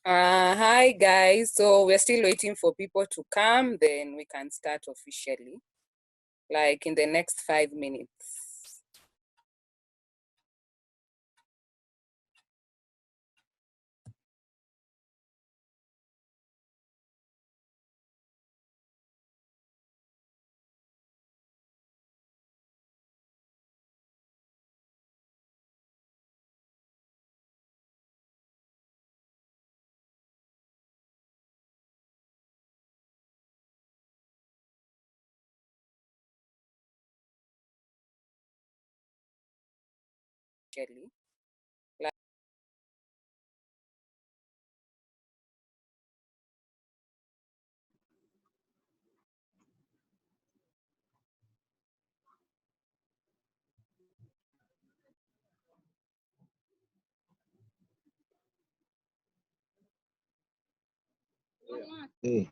Hi guys, so we're still waiting for people to come, then we can start officially, like in the next 5 minutes. Officially. Like, Hey,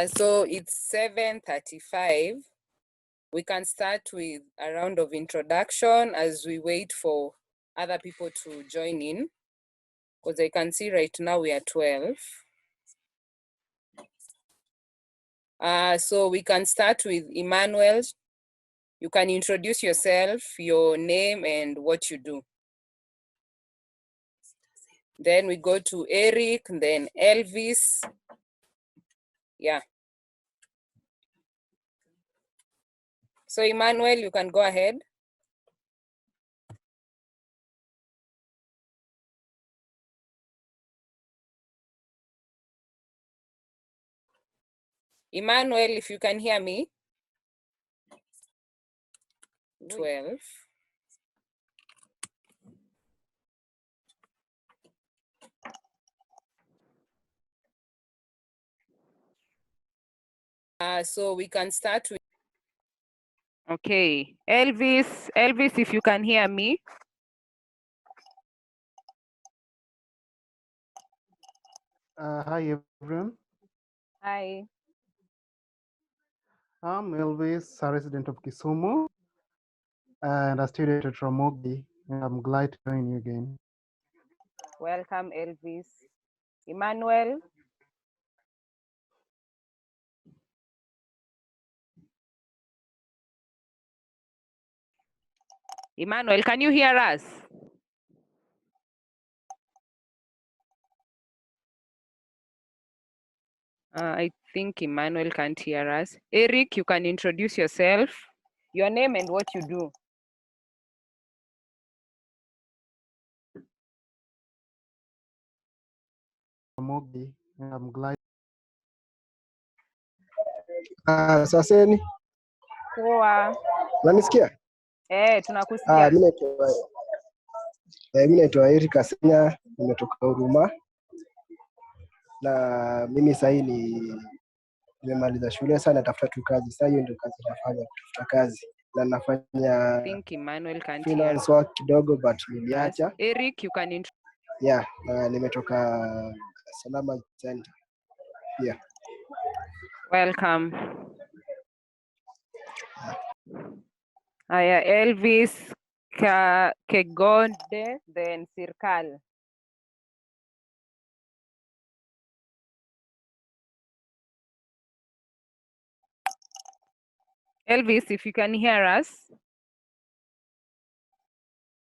so it's 7:35. We can start with a round of introduction as we wait for other people to join in, because I can see right now we are 12. So we can start with Emmanuel. You can introduce yourself, your name, and what you do. Then we go to Eric, then Elvis. Yeah. So Emmanuel, you can go ahead. Emmanuel, if you can hear me. 12. So we can start with. Okay, Elvis, if you can hear me. Hi everyone. Hi. I'm Elvis, a resident of Kisumu and a student at Ramogi, and I'm glad to join you again. Welcome, Elvis. Emmanuel. Emmanuel, can you hear us? I think Emmanuel can't hear us. Eric, you can introduce yourself, your name and what you do. Ramogi, and I'm glad. Saseni, Poa. unanisikia? Tunakusikia. Mimi naitwa Eric Kasenya, nimetoka Huruma na mimi sasa nimemaliza shule sana, natafuta tu kazi. Sasa hiyo ndio kazi nafanya, kutafuta kazi, na nafanya Think Emmanuel can't hear. freelance work kidogo but niliacha. Eric, you can Yeah, na nimetoka Salama Center. Yeah. Welcome. Aya, Elvis Kegonde, then Sirkal. Elvis, if you can hear us.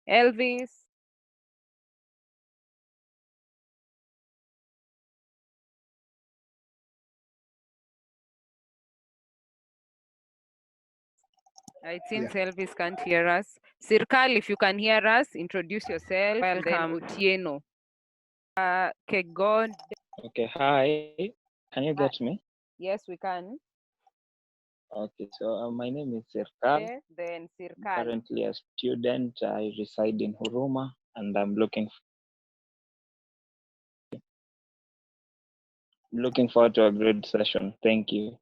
Elvis. It seems Elvis can't hear us. Sirkal, if you can hear us, introduce yourself. Welcome. Then Otieno. Kegonde. Okay, hi. Can you get me? Yes, we can. Okay, so my name is Sirkal. Then Sirkal. Currently a student. I reside in Huruma and I'm looking forward to a great session. Thank you.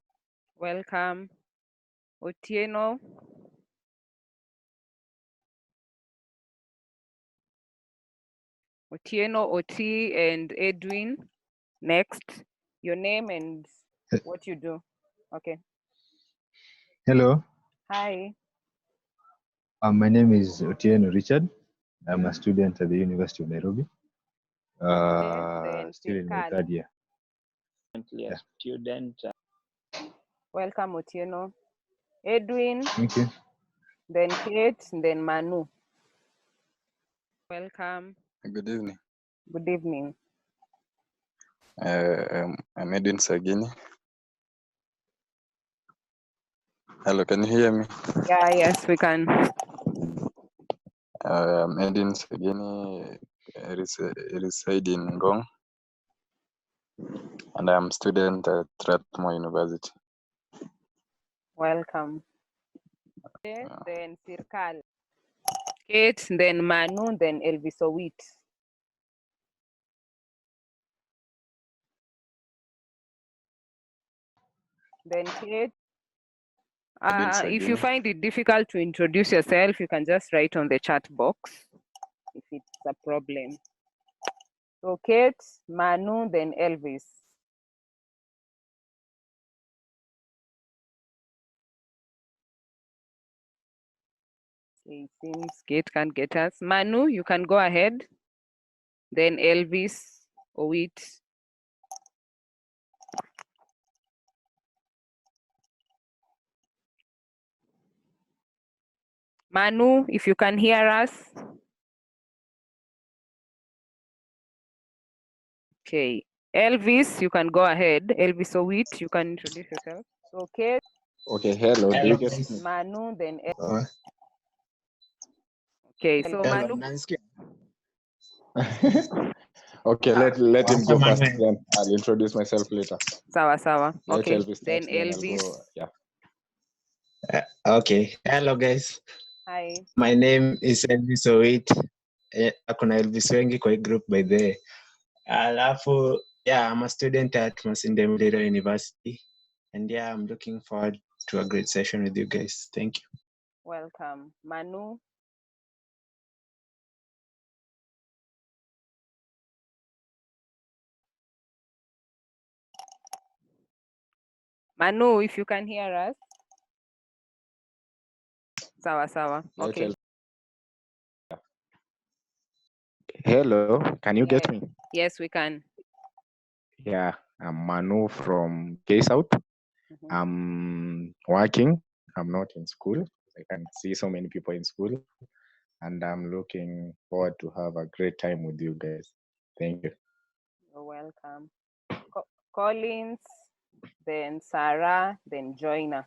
Welcome. Otieno. Otieno, Oti, and Edwin. Next, your name and what you do. Okay. Hello. Hi. My name is Otieno Richard. I'm a student at the University of Nairobi. Still in my third year. Currently a student. Welcome, Otieno. Edwin. Thank you. Then Kate, then Manu. Welcome. Good evening. Good evening. I'm Edwin Sagini. Hello, can you hear me? Yeah, yes, we can. I'm Edwin Sagini, reside in Ngong, and I'm student at Strathmore University. Welcome. Then Sirkal. Kate, then Manu, then Elvis Owit. Then Kate. If you find it difficult to introduce yourself, you can just write on the chat box if it's a problem. So Kate, Manu, then Elvis. It seems Kate can't get us. Manu, you can go ahead. Then Elvis Owit. Manu, if you can hear us. Okay. Elvis, you can go ahead. Elvis Owit, you can introduce yourself. Okay. Okay, hello. Do you get me? Manu, then okay. So Manu, Okay, let him go first. Then I'll introduce myself later. sawa. Let Okay. Elvis start, Then then I'll Elvis. go. Yeah. Okay. Hello guys. Hi. My name is Elvis Owit. Kuna Elvis wengi kwa hii group by the way. Alafu, yeah, I'm a student at Masinde Muliro University. And yeah, I'm looking forward to a great session with you guys. Thank you. Welcome. Manu. Manu, if you can hear us. Sawa. Okay. Hello, can you get me? Yes, we can. Yeah, I'm Manu from K South. Mhm. I'm working. I'm not in school. I can see so many people in school, and I'm looking forward to have a great time with you guys. Thank you. You're welcome. Collins, then Sarah, then Joyner.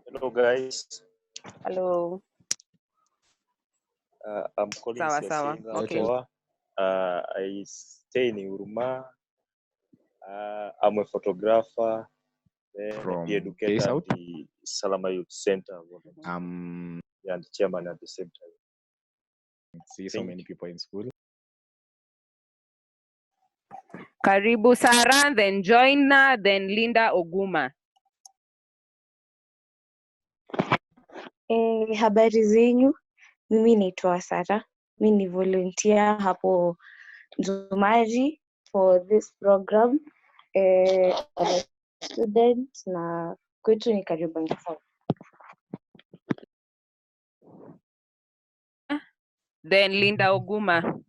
Hello guys. Hello. I'm Collins Sawa. Yasinga. Okay. I stay in Uruma. I'm a photographer, then From the educator at K-South? the Salama Youth Center. And chairman at the same time. See so many people in school. Karibu Sarah, then Joyner, then Linda Oguma. Habari zenyu, mimi naitwa Sara, mimi ni volunteer hapo Nzumari for this program. I'm a student na kwetu ni Kariobangi South. Then Linda Oguma.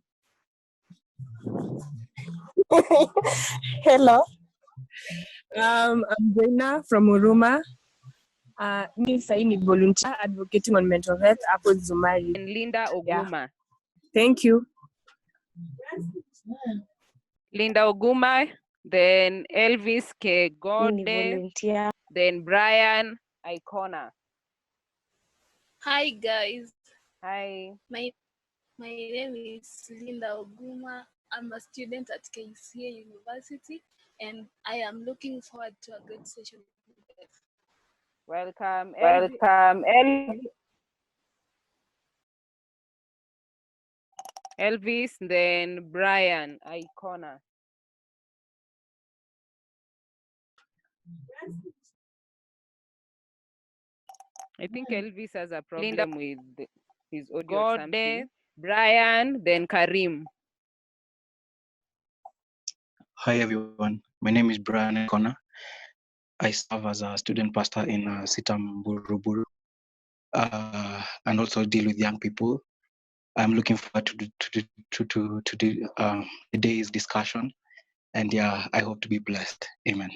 Hello. I'm Zaina from Uruma. Me Saini volunteer advocating on mental health hapo Nzumari. And Linda Oguma. Yeah. Thank you. Linda Oguma, then Elvis Kegode, then Brian Icona. Hi guys. Hi. My name is Linda Oguma. I'm a student at KCA University and I am looking forward to a great session with you guys. Welcome. Elvis, then Brian Icona. I think Elvis has a problem with his audio or something. Brian, then Karim. Hi everyone, my name is Brian Connor. I serve as a student pastor in Sitam Buruburu and also deal with young people. I'm looking forward to today's discussion, and yeah, I hope to be blessed. Amen.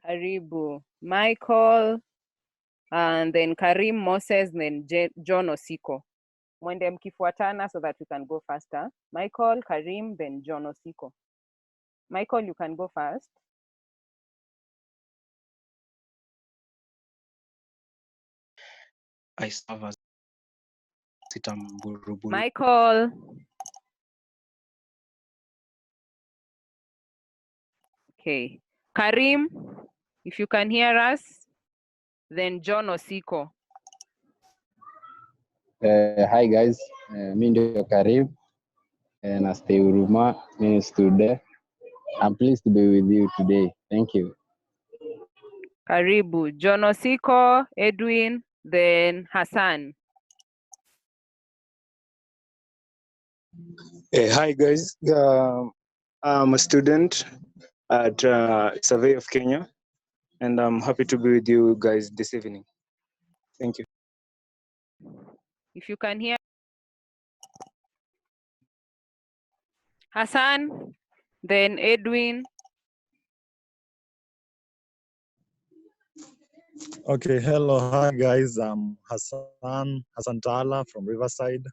Karibu. Michael, and then Karim Moses, then John Osiko. Mwende mkifuatana so that we can go faster. Michael, Karim, then John Osiko. Michael, you can go first. I serve as Sitam Buruburu. Michael. Okay. Karim, if you can hear us, then John Osiko. Hi guys, mi ndio Karim na stay Huruma student. I'm pleased to be with you today. Thank you. Karibu. John Osiko, Edwin, then Hassan. Hi guys, I'm a student at Survey of Kenya and I'm happy to be with you guys this evening. Thank you. If you can hear Hassan, then Edwin, Okay, hello, hi guys. I'm Hassan Tala from Riverside.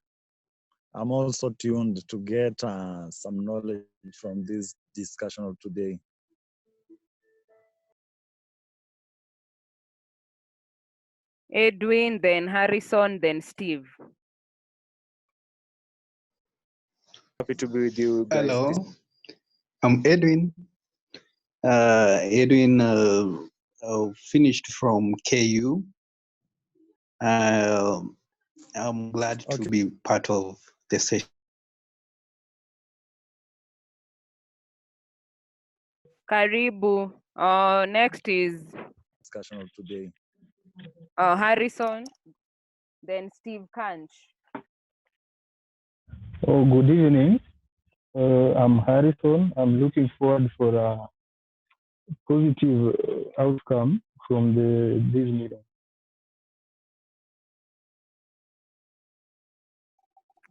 I'm also tuned to get some knowledge from this discussion of today. Edwin, then Harrison, then Steve. Happy to be with you guys. Hello, I'm Edwin. Edwin finished from KU. I'm glad to be part of the session. Karibu. Next is Discussion of today. Harrison, then Steve Kanch. Oh, good evening. I'm Harrison. I'm looking forward for a positive outcome from this meeting.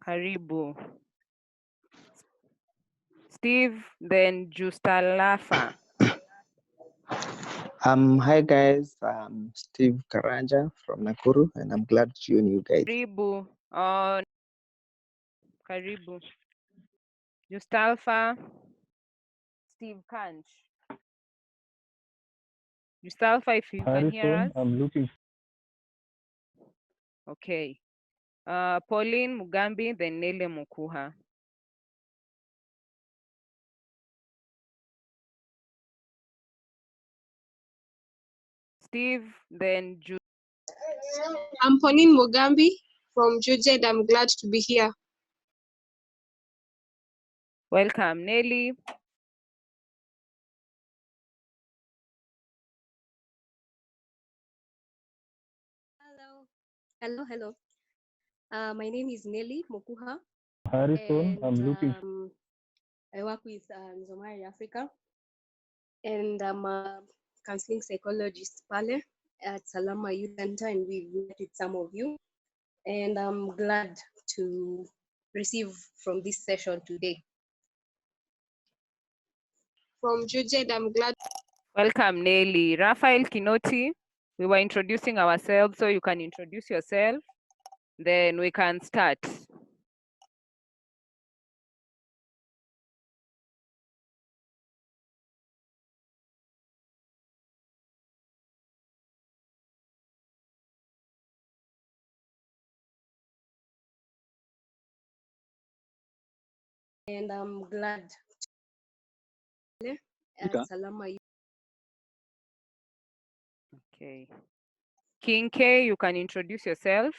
Karibu. Steve, then Justalafa. Hi guys, I'm Steve Karanja from Nakuru, and I'm glad to join you guys. Karibu. Karibu. Justalfa, Steve Kanch. Justalfa, if you can hear Harrison, us. I'm looking. Okay. Pauline Mugambi, then Nele Mukuha. Steve, then I'm Pauline Mugambi from Georgia, and I'm glad to be here. Welcome, Nelly. Hello. My name is Nelly Mokuha. Harrison, And I'm looking. I work with Nzumari Africa, and I'm a counseling psychologist pale at Salama Youth Center, and we've met with some of you. And I'm glad to receive from this session today. From Georgia, and I'm glad. Welcome, Nelly. Raphael Kinoti. We were introducing ourselves, so you can introduce yourself. Then we can start. And I'm glad at Salama Youth. Okay. King K, you can introduce yourself.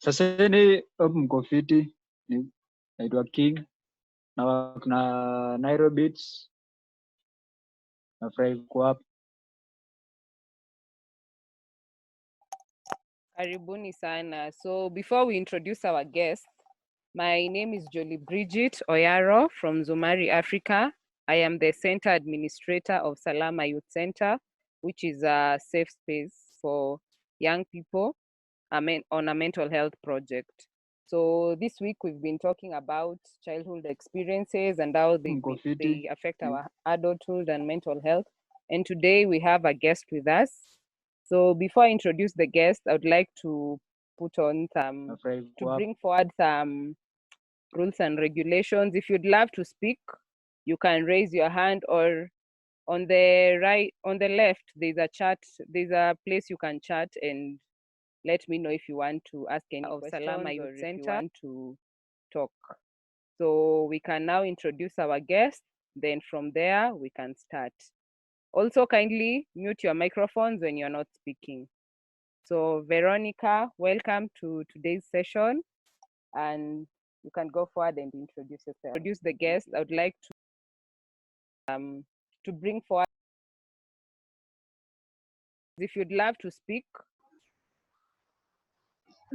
Sasa hivi mko fiti, naitwa King na Nairobi Beats. Nafurahi kuwa hapa. Karibuni sana. So before we introduce our guest, my name is Jolie Bridget Oyaro from Nzumari, Africa. I am the Center Administrator of Salama Youth Center, which is a safe space for young people on a mental health project. So this week we've been talking about childhood experiences and how they affect our adulthood and mental health. And today we have a guest with us. So before I introduce the guest, I would like to bring forward some rules and regulations. If you'd love to speak, you can raise your hand, or on the left, there's a place you can chat and let me know if you want to ask any questions Salama Youth Center, if you want to talk. So we can now introduce our guest, then from there we can start. Also, kindly mute your microphones when you're not speaking. So Veronica, welcome to today's session, and you can go forward and introduce yourself. Introduce the guest. I would like to bring forward. If you'd love to speak.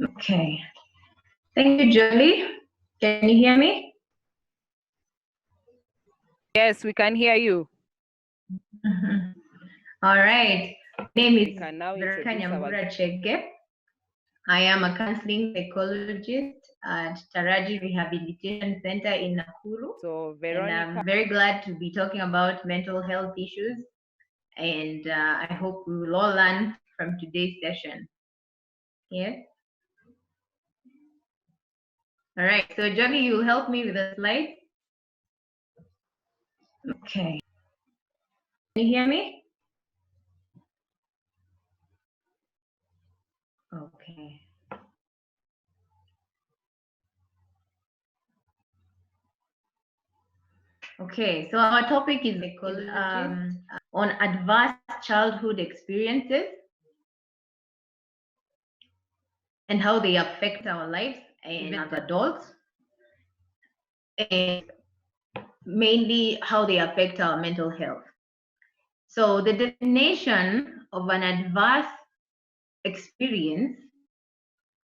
Okay. Thank you, Jolie. Can you hear me? Yes, we can hear you. All right. My name is can now Veronica introduce our Nyambura Chege. I am a counseling psychologist at Taraji Rehabilitation Center in Nakuru. So And I'm very glad to be talking about mental health issues and I hope we will all learn from today's session. Yes. All right. So Johnny, you help me with the slides. Okay. Can you hear me? Okay. Okay, so our topic is on adverse childhood experiences and how they affect our lives and as adults, and mainly how they affect our mental health. So the definition of an adverse experience,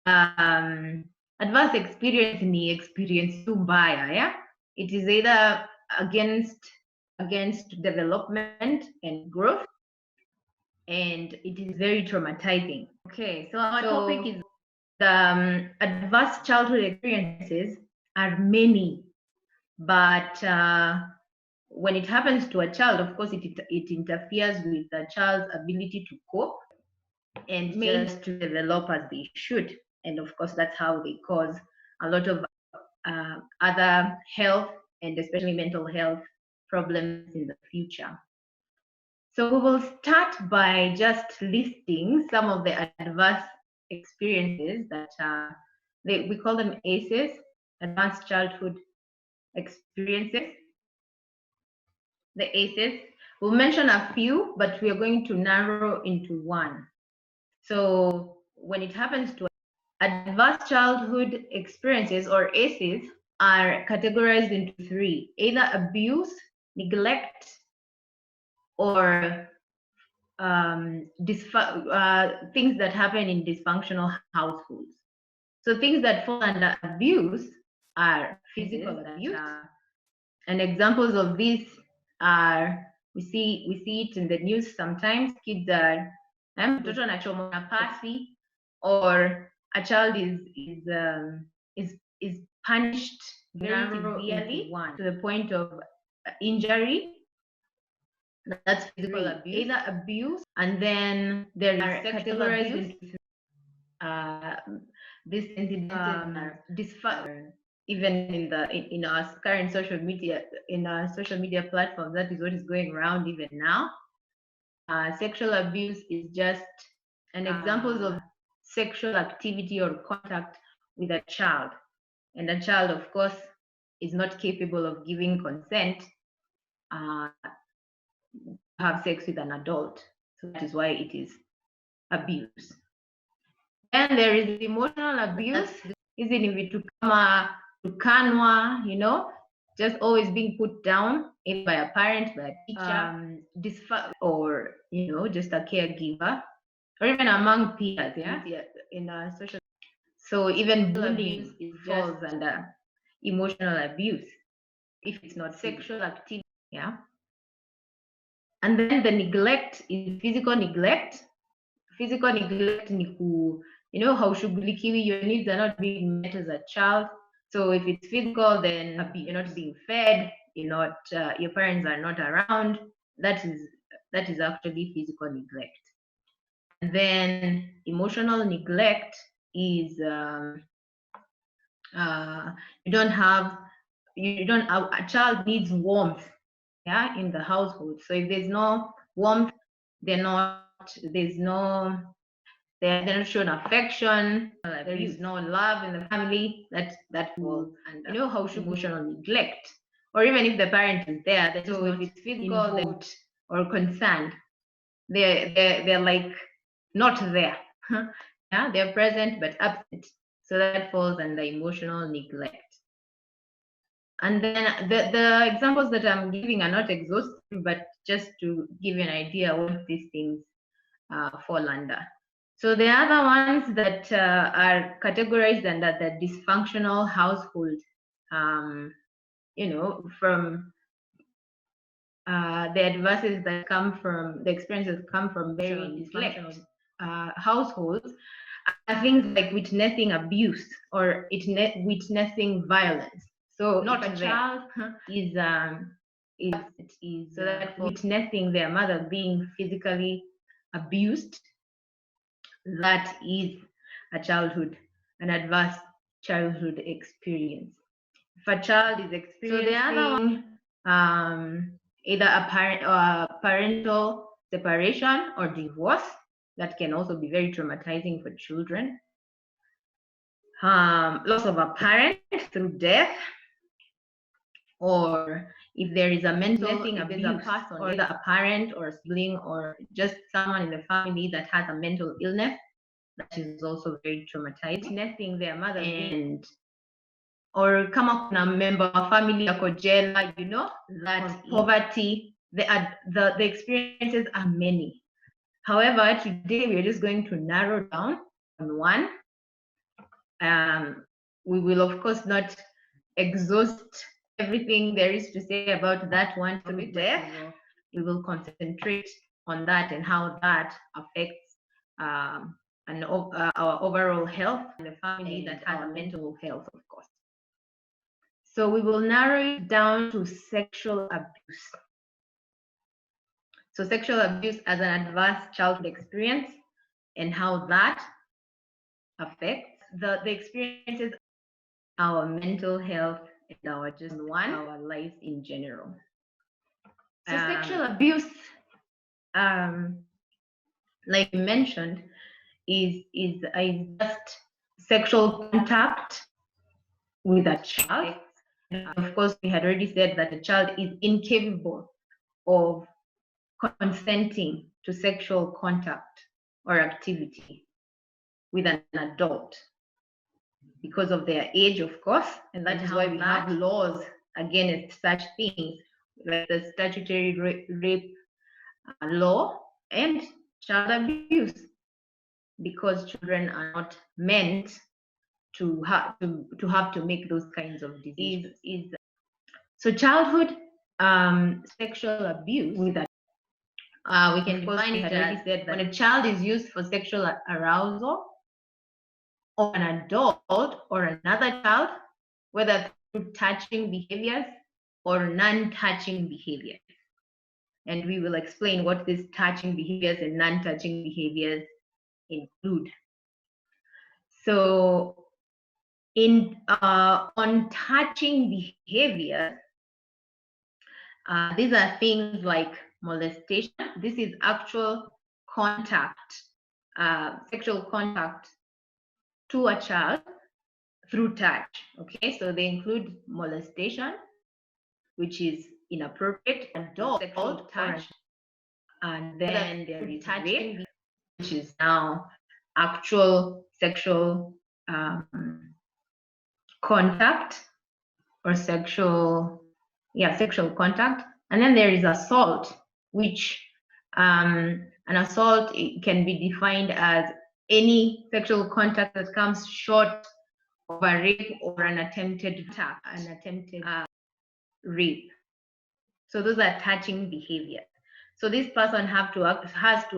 adverse experience ni experience tu mbaya, yeah? It is either against development and growth, and it is very traumatizing. Okay, so our topic is the adverse childhood experiences are many, but when it happens to a child, of course, it interferes with the child's ability to cope and just to develop as they should. And of course, that's how they cause a lot of other health and especially mental health problems in the future. So we will start by just listing some of the adverse experiences that we call them ACEs, advanced childhood experiences. The ACEs, we'll mention a few, but we are going to narrow into one. So when it happens to adverse childhood experiences, or ACEs, are categorized into three: either abuse, neglect, or things that happen in dysfunctional households. So things that fall under abuse are physical abuse, and examples of this are we see it in the news sometimes. Kids are mtoto anachomwa na pasi, or a child is punished very severely to the point of injury. That's physical abuse, either abuse, and then there is sexual abuse. This incident even in our current social media, in our social media platforms, that is what is going around even now. Sexual abuse is just an example of sexual activity or contact with a child, and a child, of course, is not capable of giving consent have sex with an adult. So that is why it is abuse. And there is emotional abuse, isn't it? To kanwa, you know, just always being put down either by a parent, by a teacher, or you know, just a caregiver, or even among peers, yeah, in a social. So even bullying falls under emotional abuse if it's not sexual activity, yeah. And then the neglect is physical neglect. Physical neglect ni you know, haushughulikiwi, your needs are not being met as a child. So if it's physical, then you're not being fed, you're not, your parents are not around. That is actually physical neglect. And then emotional neglect is a child needs warmth, yeah, in the household. So if there's no warmth, they're not shown affection, there is no love in the family, that falls under, you know, how emotional neglect. Or even if the parent is there, that so if it's physical involved or concerned, they're like not there. Yeah, they're present but absent. So that falls under emotional neglect. And then the examples that I'm giving are not exhaustive, but just to give you an idea what these things fall under. So the other ones that are categorized under the dysfunctional household, you know, from the advances that come from, the experiences come from very dysfunctional households, are things like witnessing abuse or witnessing violence. So not a child is so that witnessing their mother being physically abused, that is an adverse childhood experience. If a child is experiencing, so the other one, either a parental separation or divorce, that can also be very traumatizing for children. Loss of a parent through death, or if there is a mental abuse, a person, or either a parent or a sibling or just someone in the family that has a mental illness, that is also very traumatizing. Witnessing their mother and or come up with a member of family like jela, you know, that poverty, the experiences are many. However, today we're just going to narrow down on one. We will of course not exhaust everything there is to say about that one through death. We will concentrate on that and how that affects our overall health and the family that has mental health, of course. So we will narrow it down to sexual abuse. So sexual abuse as an adverse childhood experience and how that affects the experiences, our mental health, and our lives in general. So sexual abuse, like you mentioned, is just sexual contact with a child. Of course, we had already said that the child is incapable of consenting to sexual contact or activity with an adult because of their age, of course, and that is why we have laws against such things, like the statutory rape law and child abuse, because children are not meant to have to make those kinds of decisions. So childhood sexual abuse with that we can define it as said that when a child is used for sexual arousal or an adult or another child, whether through touching behaviors or non-touching behaviors. And we will explain what these touching behaviors and non-touching behaviors include. So on touching behavior, these are things like molestation. This is actual contact, sexual contact to a child through touch. Okay, so they include molestation, which is inappropriate, adult sexual touch, and then there is rape, which is now actual sexual contact or sexual contact. And then there is assault, which an assault can be defined as any sexual contact that comes short of a rape or an attempted attack, rape. So those are touching behavior. So this person has to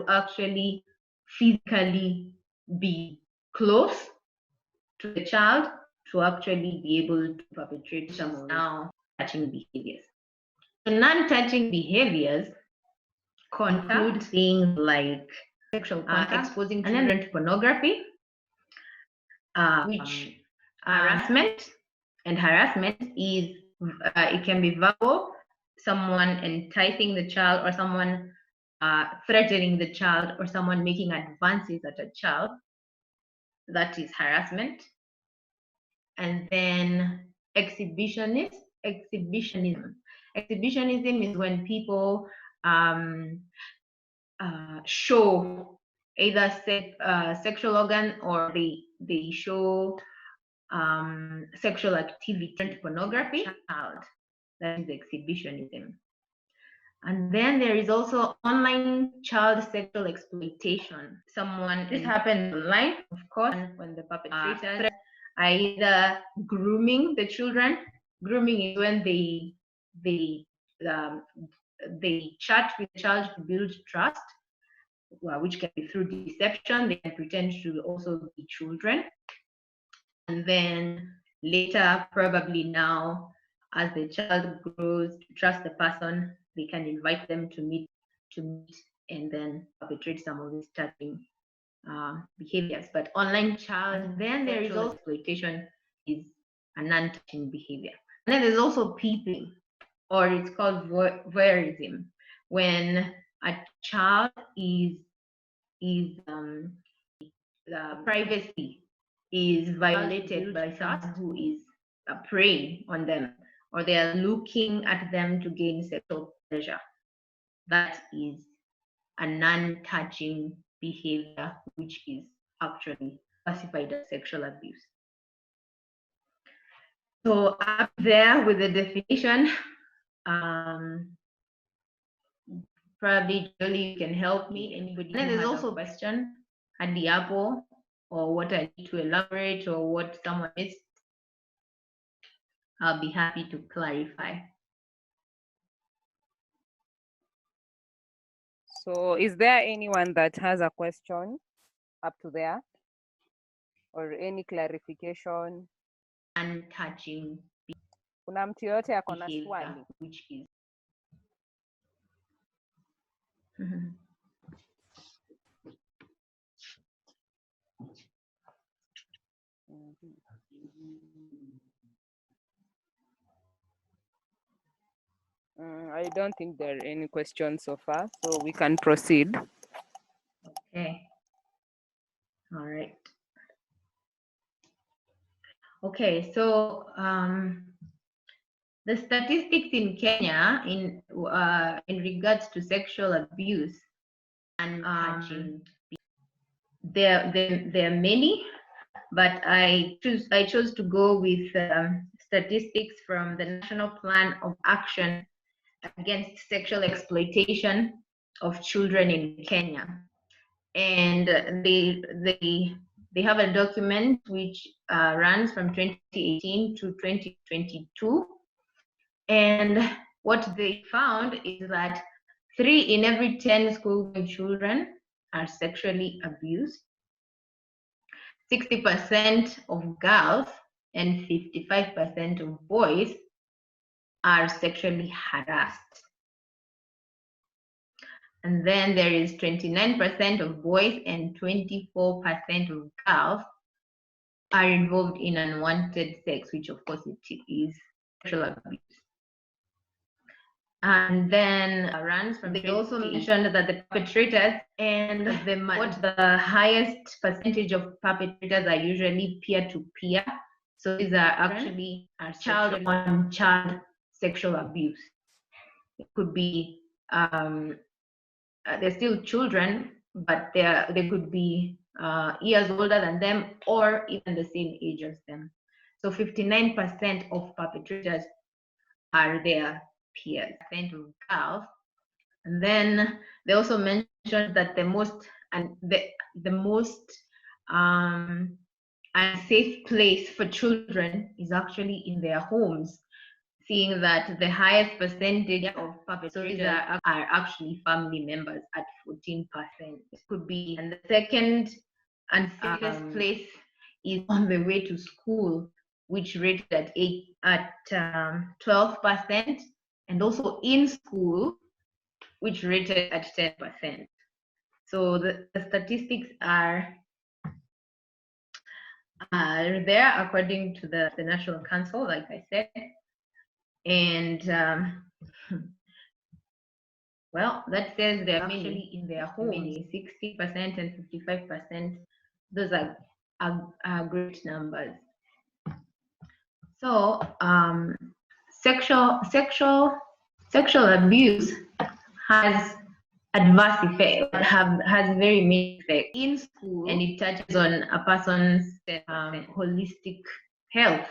actually physically be close to the child to actually be able to perpetrate some of now touching behaviors. So non-touching behaviors include things like sexual contact, exposing children to pornography, which harassment, and harassment is it can be verbal, someone enticing the child or someone threatening the child or someone making advances at a child. That is harassment. And then exhibitionism. Exhibitionism is when people show either sexual organ or they show sexual activity and pornography. That is exhibitionism. And then there is also online child sexual exploitation. This happens online, of course, when the perpetrators are either grooming the children. Grooming is when they chat with the child to build trust, which can be through deception. They can pretend to also be children. And then later, probably now, as the child grows to trust the person, they can invite them to meet, and then perpetrate some of these touching behaviors. But online child, then there is also exploitation, is a non-touching behavior. And then there's also peeping, or it's called voyeurism, when a child is privacy is violated by someone who is preying on them, or they are looking at them to gain sexual pleasure. That is a non-touching behavior, which is actually classified as sexual abuse. So up there with the definition, probably Jolie, you can help me. Anybody? And then there's also a question at the apple, or what I need to elaborate, or what someone missed. I'll be happy to clarify. So is there anyone that has a question up to there? Or any clarification? Untouching. Kuna mtu yote ako na swali? Which is I don't think there are any questions so far, so we can proceed. Okay. All right. Okay, so the statistics in Kenya in regards to sexual abuse and touching, there are many, but I chose to go with statistics from the National Plan of Action Against Sexual Exploitation of Children in Kenya, and they have a document which runs from 2018 to 2022, and what they found is that 3 in every 10 school-going children are sexually abused. 60% of girls and 55% of boys are sexually harassed. And then there is 29% of boys and 24% of girls are involved in unwanted sex, which of course it is sexual abuse. And then runs from, they also mentioned that the perpetrators and what the highest percentage of perpetrators are usually peer-to-peer. So these are actually child-on-child sexual abuse. It could be they're still children, but they could be years older than them or even the same age as them. So 59% of perpetrators are their peers, of girls. And then they also mentioned that the most unsafe place for children is actually in their homes, seeing that the highest percentage of perpetrators are actually family members at 14%. It could be, and the second unsafest place is on the way to school, which rated at 12%, and also in school, which rated at 10%. So the statistics are there according to the National Council, like I said. And well, that says they're actually in their homes, 60% and 55%. Those are great numbers. So sexual abuse has adverse effects, has very many effects in school, and it touches on a person's holistic health.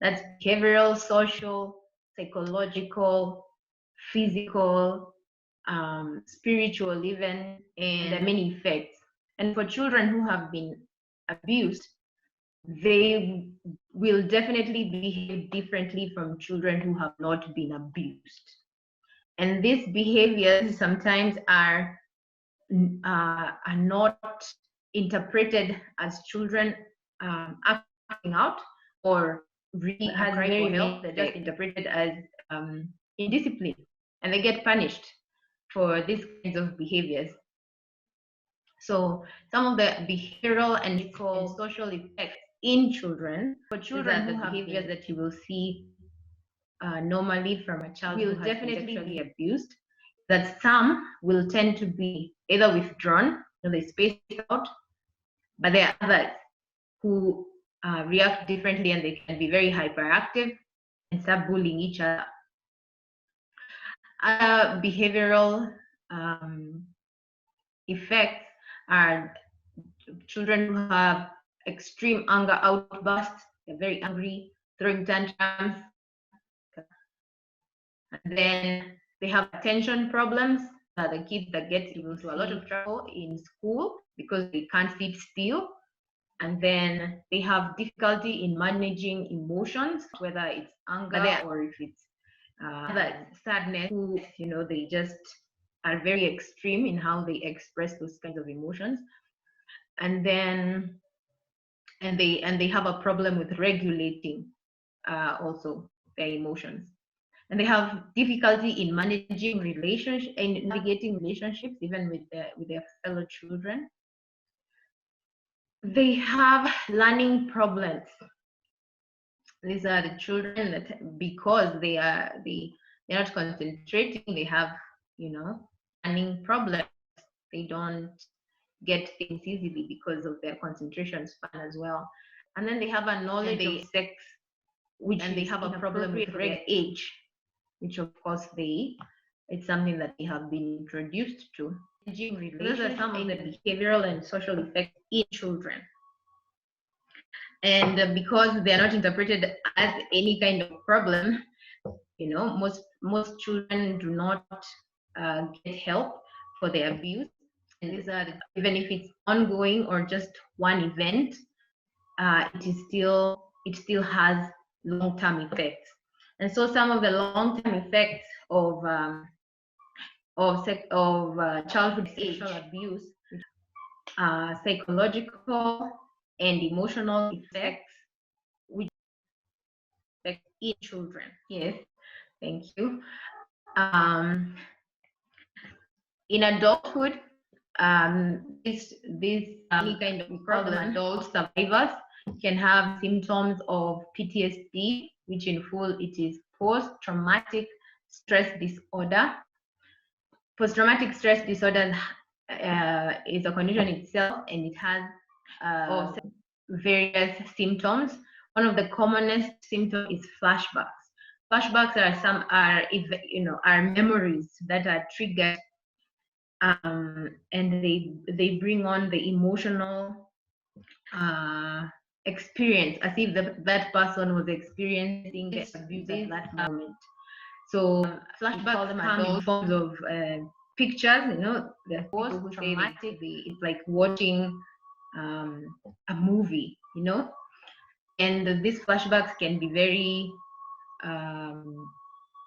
That's behavioral, social, psychological, physical, spiritual even, and there are many effects. And for children who have been abused, they will definitely behave differently from children who have not been abused. And these behaviors sometimes are not interpreted as children acting out, or really has very many, they're just interpreted as indiscipline, and they get punished for these kinds of behaviors. So some of the behavioral and social effects in children, for children who have behaviors that you will see normally from a child who has been sexually abused, that some will tend to be either withdrawn, they space out, but there are others who react differently, and they can be very hyperactive and start bullying each other. Other behavioral effects are children who have extreme anger outbursts, they're very angry, throwing tantrums, and then they have attention problems. The kids that get into a lot of trouble in school because they can't sit still. And then they have difficulty in managing emotions, whether it's anger or if it's sadness. They just are very extreme in how they express those kinds of emotions. And then they have a problem with regulating also their emotions. And they have difficulty in managing relationships and navigating relationships, even with their fellow children. They have learning problems. These are the children that, because they're not concentrating, they have learning problems. They don't get things easily because of their concentration span as well. And then they have a knowledge of sex, and they have a problem with their age, which of course it's something that they have been introduced to. Those are some of the behavioral and social effects in children. And because they are not interpreted as any kind of problem, most children do not get help for their abuse. And these are even if it's ongoing or just one event, it still has long-term effects. And so some of the long-term effects of childhood sexual abuse, psychological and emotional effects, which affect in children. Yes, thank you. In adulthood, this any kind of problem, adult survivors can have symptoms of PTSD, which in full it is post-traumatic stress disorder. Post-traumatic stress disorder is a condition itself, and it has various symptoms. One of the commonest symptoms is flashbacks. Flashbacks are memories that are triggered, and they bring on the emotional experience as if that person was experiencing the abuse at that moment. So flashbacks come in forms of pictures. There are people who say it's like watching a movie, and these flashbacks can be very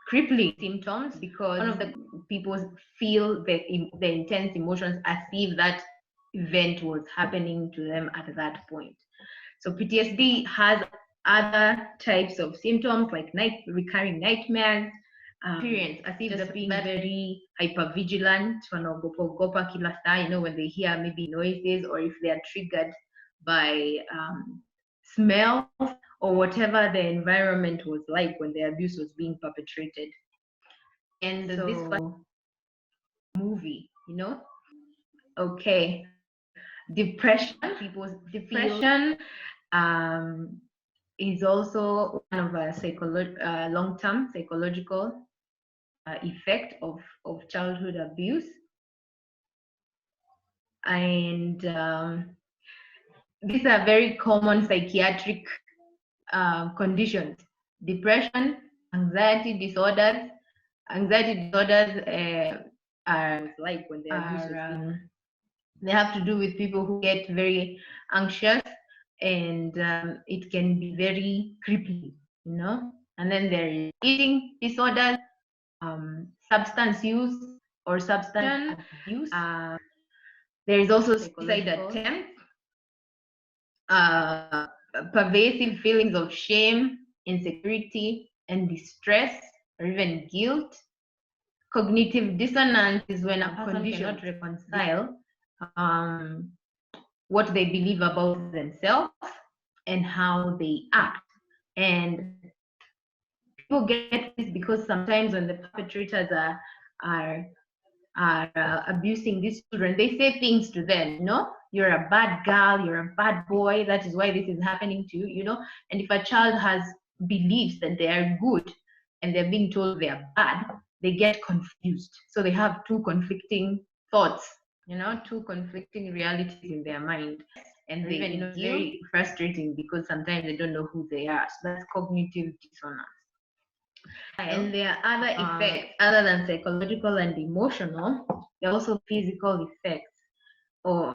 crippling symptoms, because one of the people feel the intense emotions as if that event was happening to them at that point. So PTSD has other types of symptoms like recurring nightmares, experience as if they're being very hypervigilant, wanaogopa kila saa, when they hear maybe noises, or if they are triggered by smells or whatever the environment was like when the abuse was being perpetrated. And so, this movie, okay. Depression is also one of a long-term psychological effect of childhood abuse. And these are very common psychiatric conditions: depression, anxiety disorders. Anxiety disorders are like when the abuse they have to do with people who get very anxious, and it can be very creepy, And then there is eating disorders, substance use or substance abuse. There is also suicide attempts, pervasive feelings of shame, insecurity, and distress, or even guilt. Cognitive dissonance is when a person cannot reconcile what they believe about themselves and how they act. And people get this because sometimes when the perpetrators are abusing these children, they say things to them, you know, you're a bad girl, you're a bad boy, that is why this is happening to you, you know. And if a child has beliefs that they are good and they're being told they are bad, they get confused. So they have two conflicting thoughts, you know, two conflicting realities in their mind. And they, you know, very frustrating because sometimes they don't know who they are. So that's cognitive dissonance. And there are other effects other than psychological and emotional. There are also physical effects of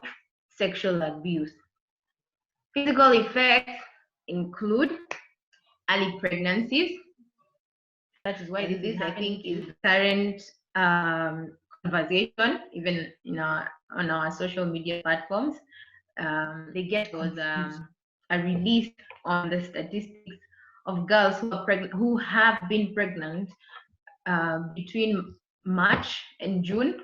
sexual abuse. Physical effects include early pregnancies. That is why this I think is the current conversation, even on our social media platforms. They get was a release on the statistics of girls who are pregnant, who have been pregnant between March and June,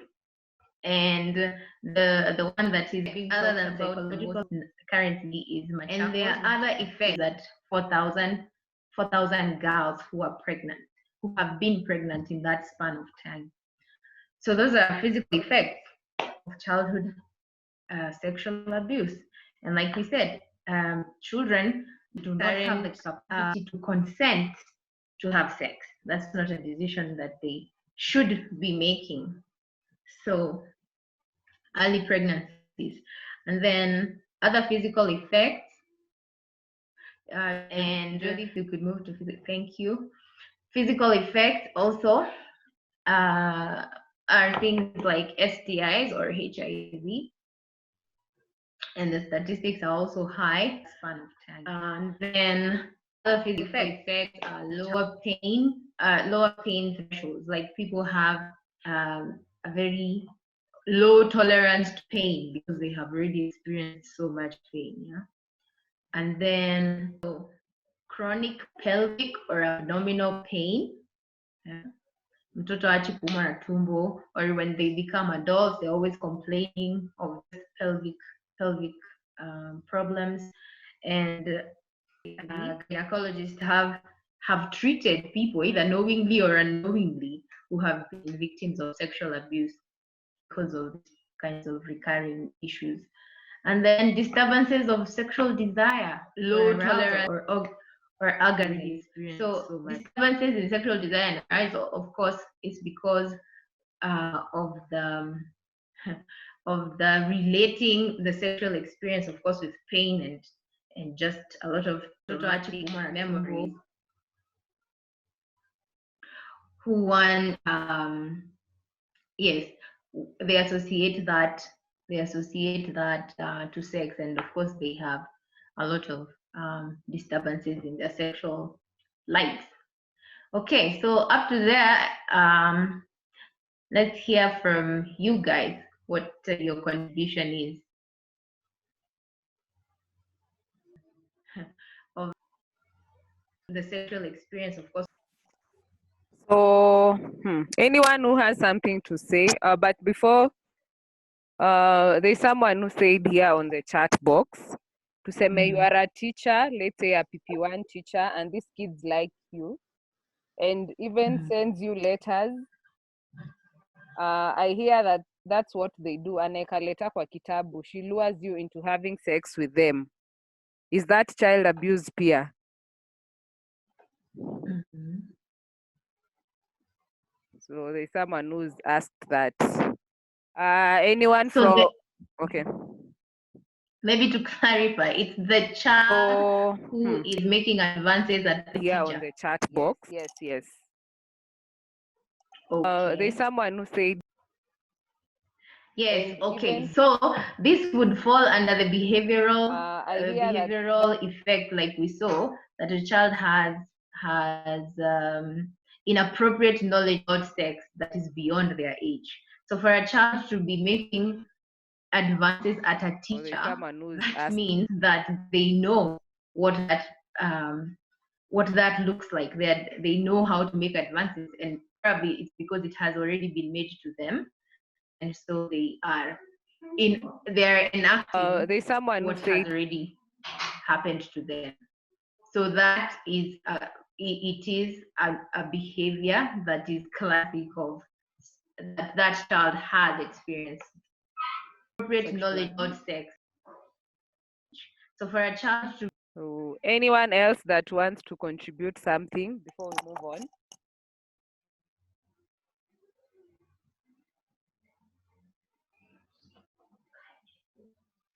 and the one that is being other than psychological currently is Machakos. And there are other effects that 4,000 girls who are pregnant, who have been pregnant in that span of time. So those are physical effects of childhood sexual abuse. And like we said, children do not have the capacity to consent to have sex. That's not a decision that they should be making. So early pregnancies, and then other physical effects. And if you could move to physical, thank you. Physical effects also are things like STIs or HIV, and the statistics are also high span of time. And then other physical effects are lower pain thresholds. Like people have a very low tolerance to pain because they have already experienced so much pain. Yeah. And then chronic pelvic or abdominal pain. Yeah. Mtoto achi kuuma na tumbo, or when they become adults, they're always complaining of pelvic problems. And gynecologists have treated people either knowingly or unknowingly who have been victims of sexual abuse because of these kinds of recurring issues. And then disturbances of sexual desire, low tolerance or orgasm. So disturbances in sexual desire and arousal, of course, is because of the relating the sexual experience, of course, with pain and just a lot of traumatic memories. Who want yes, they associate that to sex, and of course they have a lot of disturbances in their sexual lives. Okay, so up to there, let's hear from you guys what your contribution is of the sexual experience, of course. So anyone who has something to say, but before, there's someone who said here on the chat box to say, you are a teacher, let's say a PP1 teacher, and these kids like you and even sends you letters. I hear that that's what they do. Aneka letter kwa kitabu, she lures you into having sex with them. Is that child abuse pia? So there's someone who's asked that. Anyone from okay. Maybe to clarify, it's the child who is making advances at the here teacher. on the chat box. Yes. Okay. There's someone who said yes. Okay. So this would fall under the behavioral effect, like we saw, that a child has inappropriate knowledge about sex that is beyond their age. So for a child to be making advances at a teacher, that means that they know what that what that looks like. They know how to make advances, and probably it's because it has already been made to them, and so they're enacting There's someone what who has said already happened to them. So that is it is a behavior that is classic of that child had experienced. Appropriate knowledge about sex. So for a child to so anyone else that wants to contribute something before we move on?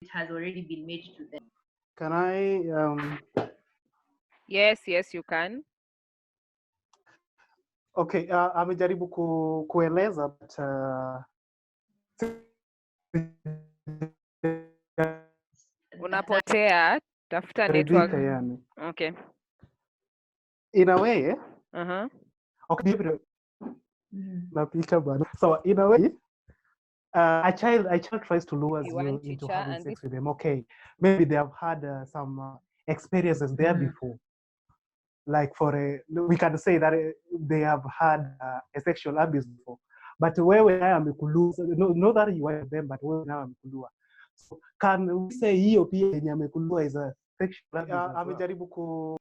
it has already been made to them. Can I Yes, you can. okay, amejaribu kueleza but Unapotea, tafuta network. ridhika yani. Okay. In a way, Uh-huh. okay, napika bana. So in a way, a child tries to lure you into having sex with them. Okay, maybe they have had some experiences there before. Like we can say that they have had a sexual abuse before. But wewe naye amekulua, not that you were them, but wewe naye amekulua. So can we say hiyo pia yenye amekulua is a sexual abuse? Amejaribu ku.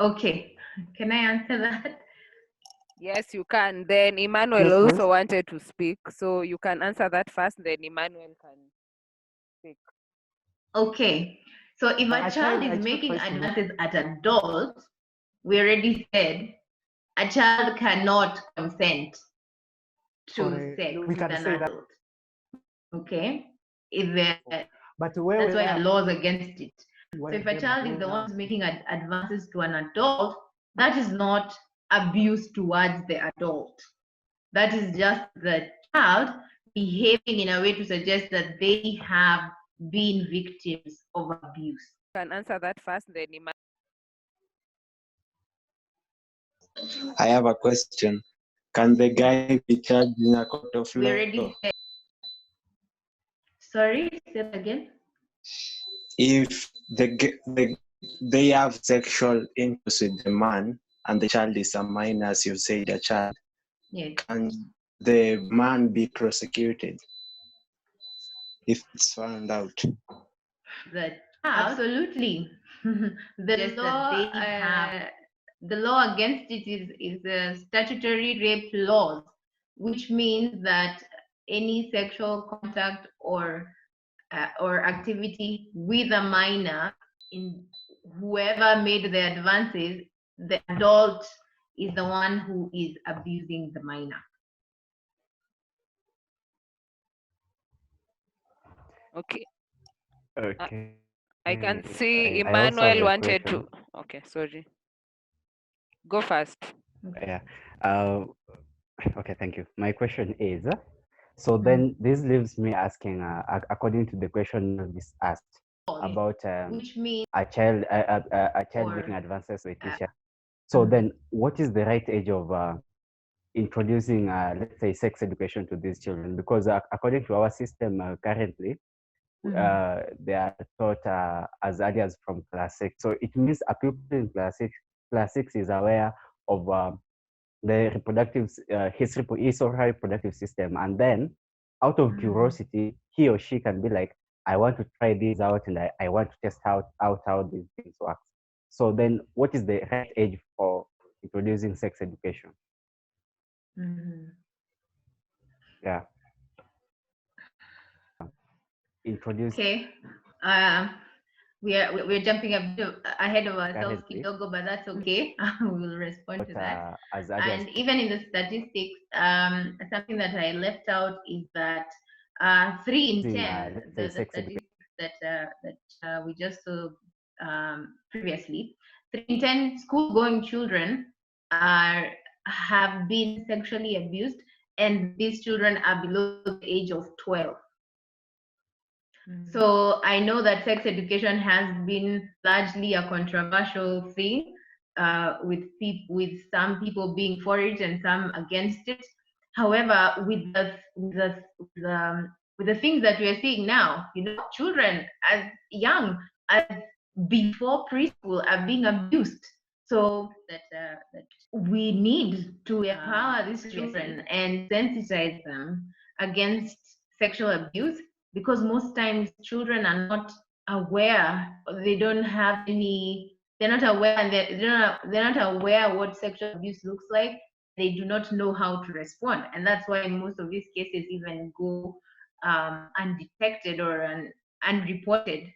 Okay, can I answer that? Yes, you can. Then Emmanuel Yes, also please. wanted to speak, so you can answer that first. Then Emmanuel can speak. Okay, so if a child is making advances at adults, we already said a child cannot consent to sex we with can an say that. adult. Okay, But that's why the law is against it. So if a them, child is the one who's making advances to an adult, that is not abuse towards the adult. That is just the child behaving in a way to suggest that they have been victims of abuse. You can answer that first, then Emmanuel. I have a question. Can the guy be charged in a court of We law? already said. Sorry, say that again. If they have sexual interest with the man and the child is a minor, as you said, a child, yes, can the man be prosecuted if it's found out? Absolutely. The law against it is statutory rape laws, which means that any sexual contact or activity with a minor, in whoever made the advances, the adult is the one who is abusing the minor. Okay. Okay. I can see I also have Emmanuel a wanted question. to. Okay, sorry. Go first. Yeah. Okay, thank you. My question is, so then this leaves me asking, according to the question Elvis asked about which means a child making advances with each other. So then, what is the right age of introducing, let's say, sex education to these children? Because according to our system currently, they are taught as early as from class 6. So it means a pupil in class 6 is aware of the reproductive, his or her reproductive system. And then out of curiosity, he or she can be like, I want to try this out and I want to test out how these things work. So then what is the right age for introducing sex education? Yeah. Introduce. Okay. We're jumping a bit ahead of ourselves, Kidogo, but that's okay. We will respond to that. And even in the statistics, something that I left out is that 3 in 10, the statistics that we just saw previously, 3 in 10 school-going children have been sexually abused, and these children are below the age of 12. So I know that sex education has been largely a controversial thing, with some people being for it and some against it. However, with the things that we are seeing now, children as young as before preschool are being abused. So that we need to empower these children and sensitize them against sexual abuse, because most times children are not aware, they don't have any, they're not aware, and they're not aware what sexual abuse looks like. They do not know how to respond, and that's why most of these cases even go undetected or unreported.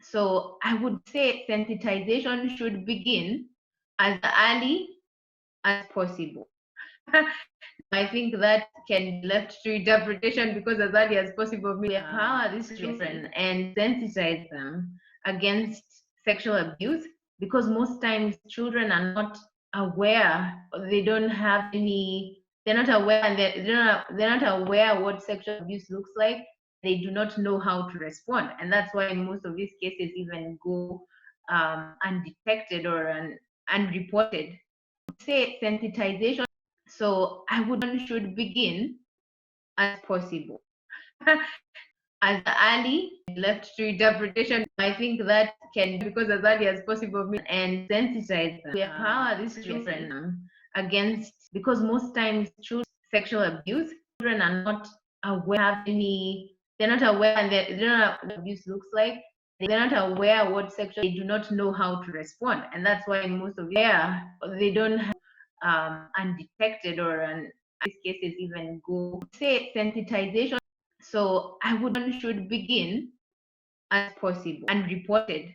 So I would say sensitization should begin as early as possible. I think that can be left to interpretation, because as early as possible means empower these children and sensitize them against sexual abuse, because most times children are not aware, they don't have any, they're not aware, and they're not aware what sexual abuse looks like. They do not know how to respond, and that's why most of these cases even go undetected or unreported. Say sensitization. So I would should begin as possible. As early left to interpretation, I think that can, because as early as possible, and sensitize them, empower these children against, because most times children sexual abuse, children are not aware of any, they're not aware, and they don't know what abuse looks like. They're not aware what sexual, they do not know how to respond, and that's why most of they don't have undetected or these cases even go say sensitization. So I would should begin as possible and reported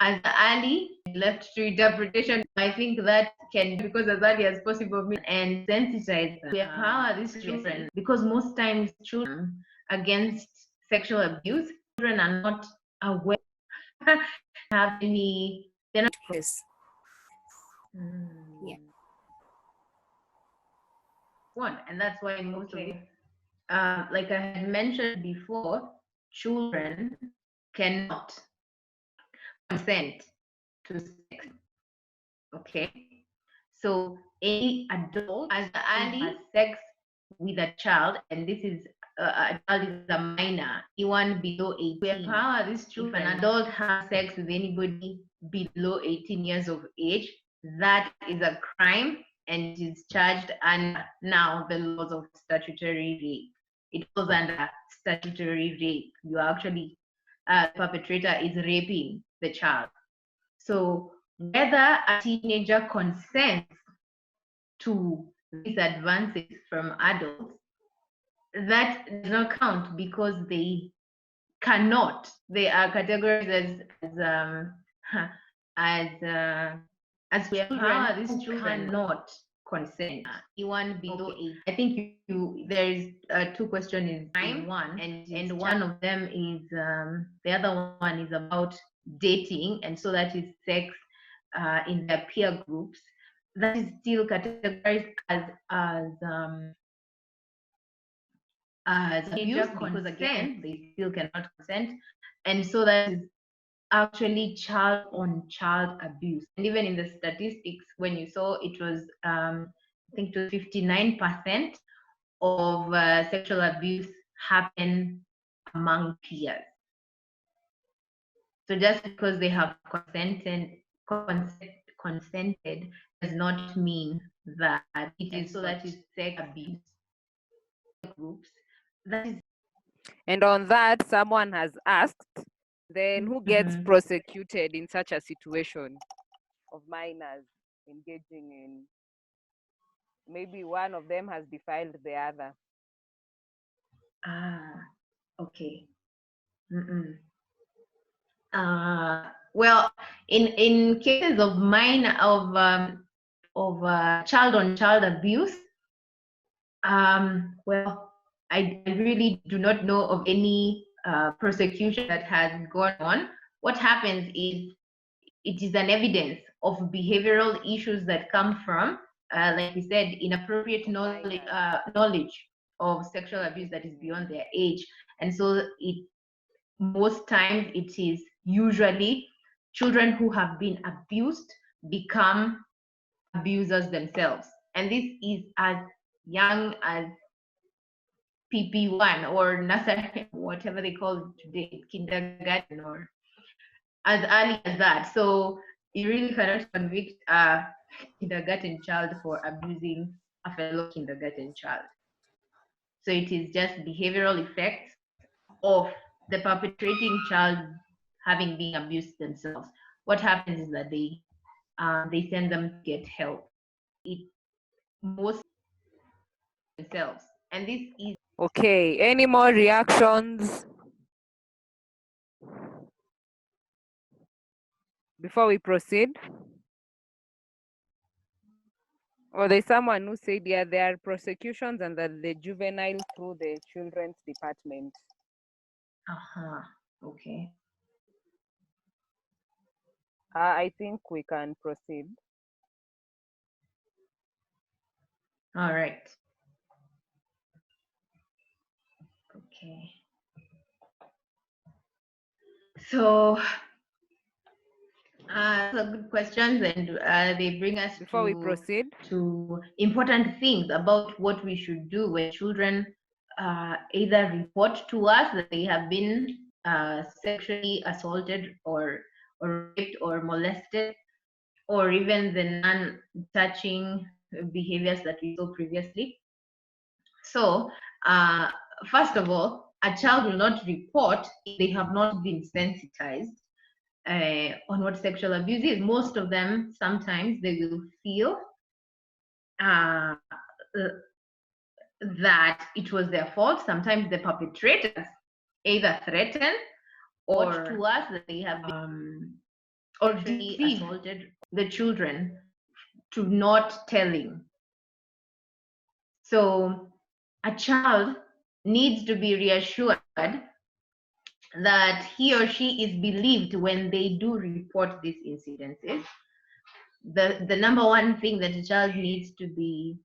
as early left to interpretation. I think that can, because as early as possible, and sensitize them, empower these children, because most times children against sexual abuse, children are not aware, have any, they're not. Yes. Yeah. One, and that's why most of it, like I had mentioned before, children cannot consent to sex. Okay, so any adult as early has sex with a child, and this is a child is a minor, anyone below 18. We empower these children. If an adult has sex with anybody below 18 years of age, that is a crime, and it is charged under now the laws of statutory rape. It goes under statutory rape. You actually, the perpetrator is raping the child. So whether a teenager consents to these advances from adults, that does not count, because they cannot. They are categorized as we empower these children cannot consent. Anyone below 8. I think there is two questions in time. One, and one of them is the other one is about dating, and so that is sex in their peer groups. That is still categorized as abuse, because again they still cannot consent, and so that is actually child on child abuse. And even in the statistics, when you saw, it was I think to 59% of sexual abuse happen among peers. So just because they have consented does not mean that it is, so that is sex abuse groups. That is. And on that, someone has asked, then who gets prosecuted in such a situation of minors engaging in, maybe one of them has defiled the other? Okay. Well, in cases of child on child abuse, well, I really do not know of any prosecution that has gone on. What happens is, it is an evidence of behavioral issues that come from, like we said, inappropriate knowledge of sexual abuse that is beyond their age. And so most times it is usually children who have been abused become abusers themselves. And this is as young as PP1 or nursery, whatever they call it today, kindergarten, or as early as that. So you really cannot convict a kindergarten child for abusing a fellow kindergarten child. So it is just behavioral effects of the perpetrating child having been abused themselves. What happens is that they send them to get help. It most themselves, and this is Okay, any more reactions before we proceed? Or there's someone who said, yeah, there are prosecutions and the juvenile through the children's department. okay. I think we can proceed. All right. Okay. So, so good questions, and they bring us before we proceed to important things about what we should do when children either report to us that they have been sexually assaulted or raped or molested, or even the non-touching behaviors that we saw previously. So, first of all, a child will not report if they have not been sensitized on what sexual abuse is. Most of them, sometimes they will feel that it was their fault. Sometimes the perpetrators either threaten or to us that they have been or assaulted the children to not telling. So a child needs to be reassured that he or she is believed when they do report these incidences. The number one thing that a child needs to be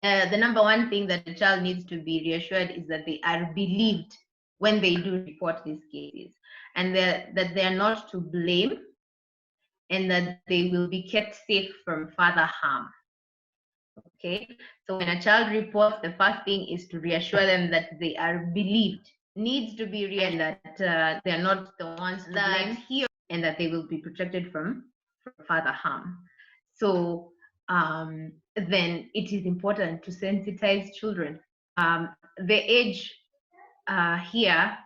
reassured is that they are believed when they do report these cases, and that they are not to blame, and that they will be kept safe from further harm. Okay, so when a child reports, the first thing is to reassure them that they are believed. Needs to be reassured that they are not the ones to blame, and that they will be protected from further harm. So then it is important to sensitize children. The age here,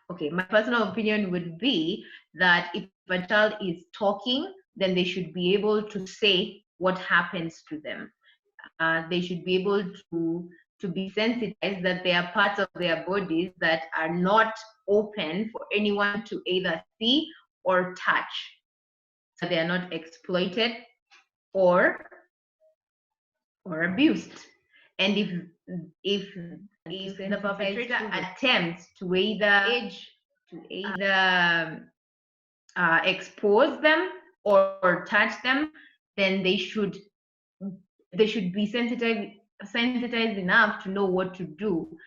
okay, my personal opinion would be that if a child is talking, then they should be able to say what happens to them. They should be able to be sensitized that there are parts of their bodies that are not open for anyone to either see or touch. So they are not exploited or abused. And if the perpetrator attempts to either expose them or touch them, then they should be sensitized enough to know what to do,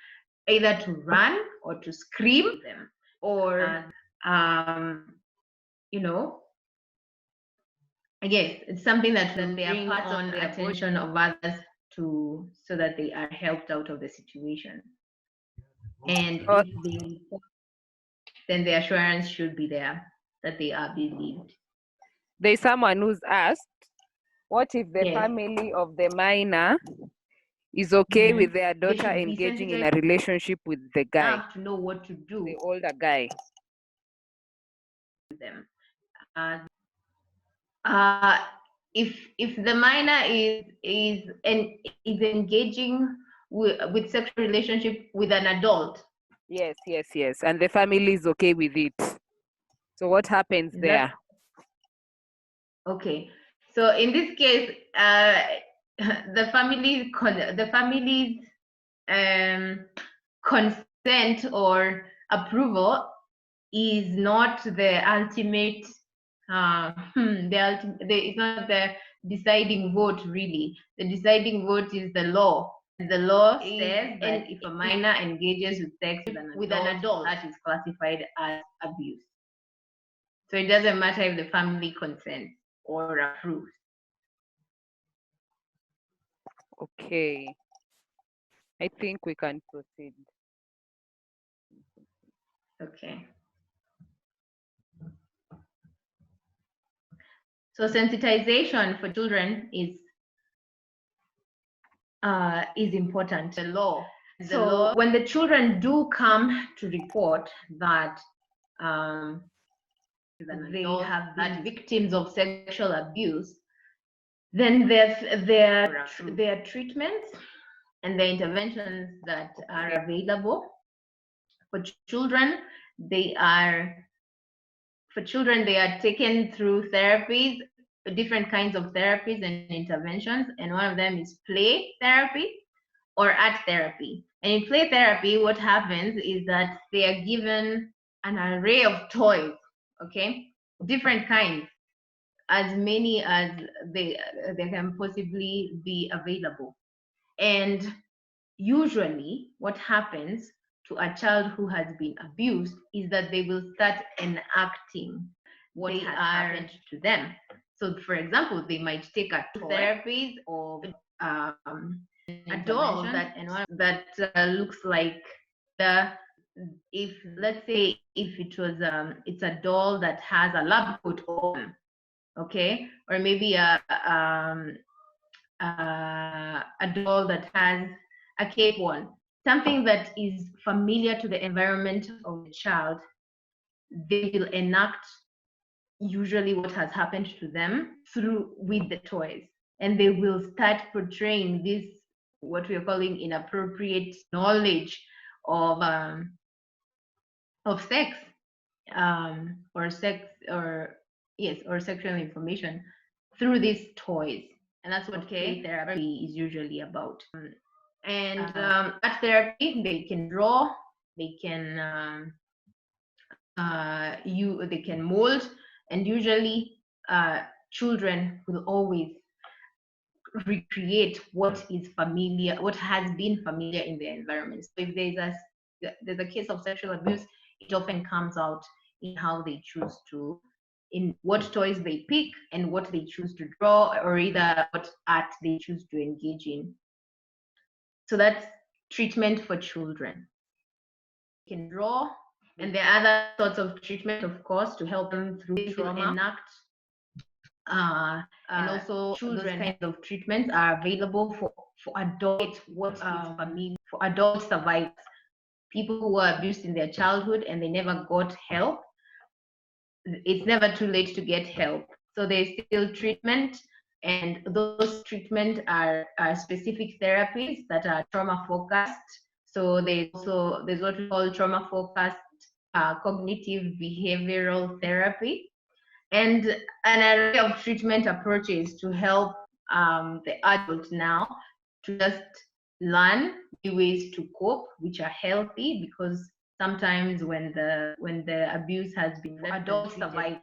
either to run or to scream them, or yes, it's something that will bring on the attention of others so that they are helped out of the situation. And if they report, then the assurance should be there that they are believed. There's someone who's asked, what if the family of the minor is okay with their daughter engaging in a relationship with the guy, to know what to do, the older guy? Them. If the minor is engaging with sexual relationship with an adult. Yes, and the family is okay with it. So what happens there? Okay, so in this case, the family's consent or approval is not the ultimate. It's not the deciding vote, really. The deciding vote is the law. The law says that if a minor engages with sex with an adult, that is classified as abuse. So it doesn't matter if the family consents or approves. Okay. I think we can proceed. Okay. So sensitization for children is important. The law. So when the children do come to report that they have been victims of sexual abuse, then their treatments and the interventions that are available for children. They are taken through therapies, different kinds of therapies and interventions, and one of them is play therapy or art therapy. And in play therapy, what happens is that they are given an array of toys, okay, different kinds, as many as they can possibly be available. And usually what happens to a child who has been abused is that they will start enacting what has happened to them. So for example, they might take a therapies or a doll that looks like if let's say if it was it's a doll that has a lab coat on, okay, or maybe a doll that has a cape on, something that is familiar to the environment of the child. They will enact usually what has happened to them through with the toys, and they will start portraying this, what we are calling inappropriate knowledge of sex, or sexual information through these toys. And that's what play therapy is usually about. And art therapy, they can draw, they can they can mold, and usually children will always recreate what is familiar, what has been familiar in their environment. So if there's a case of sexual abuse, it often comes out in how they choose to, in what toys they pick and what they choose to draw, or either what art they choose to engage in. So that's treatment for children. They can draw, and there are other sorts of treatment, of course, to help them through trauma. Enact, and also children, those kinds of treatments are available for adult for adult survivors, people who were abused in their childhood and they never got help. It's never too late to get help. So there's still treatment, and those treatment are specific therapies that are trauma focused. So there's what we call trauma focused cognitive behavioral therapy, and an array of treatment approaches to help the adult now to just learn new ways to cope, which are healthy, because sometimes when the abuse has been adult survivors,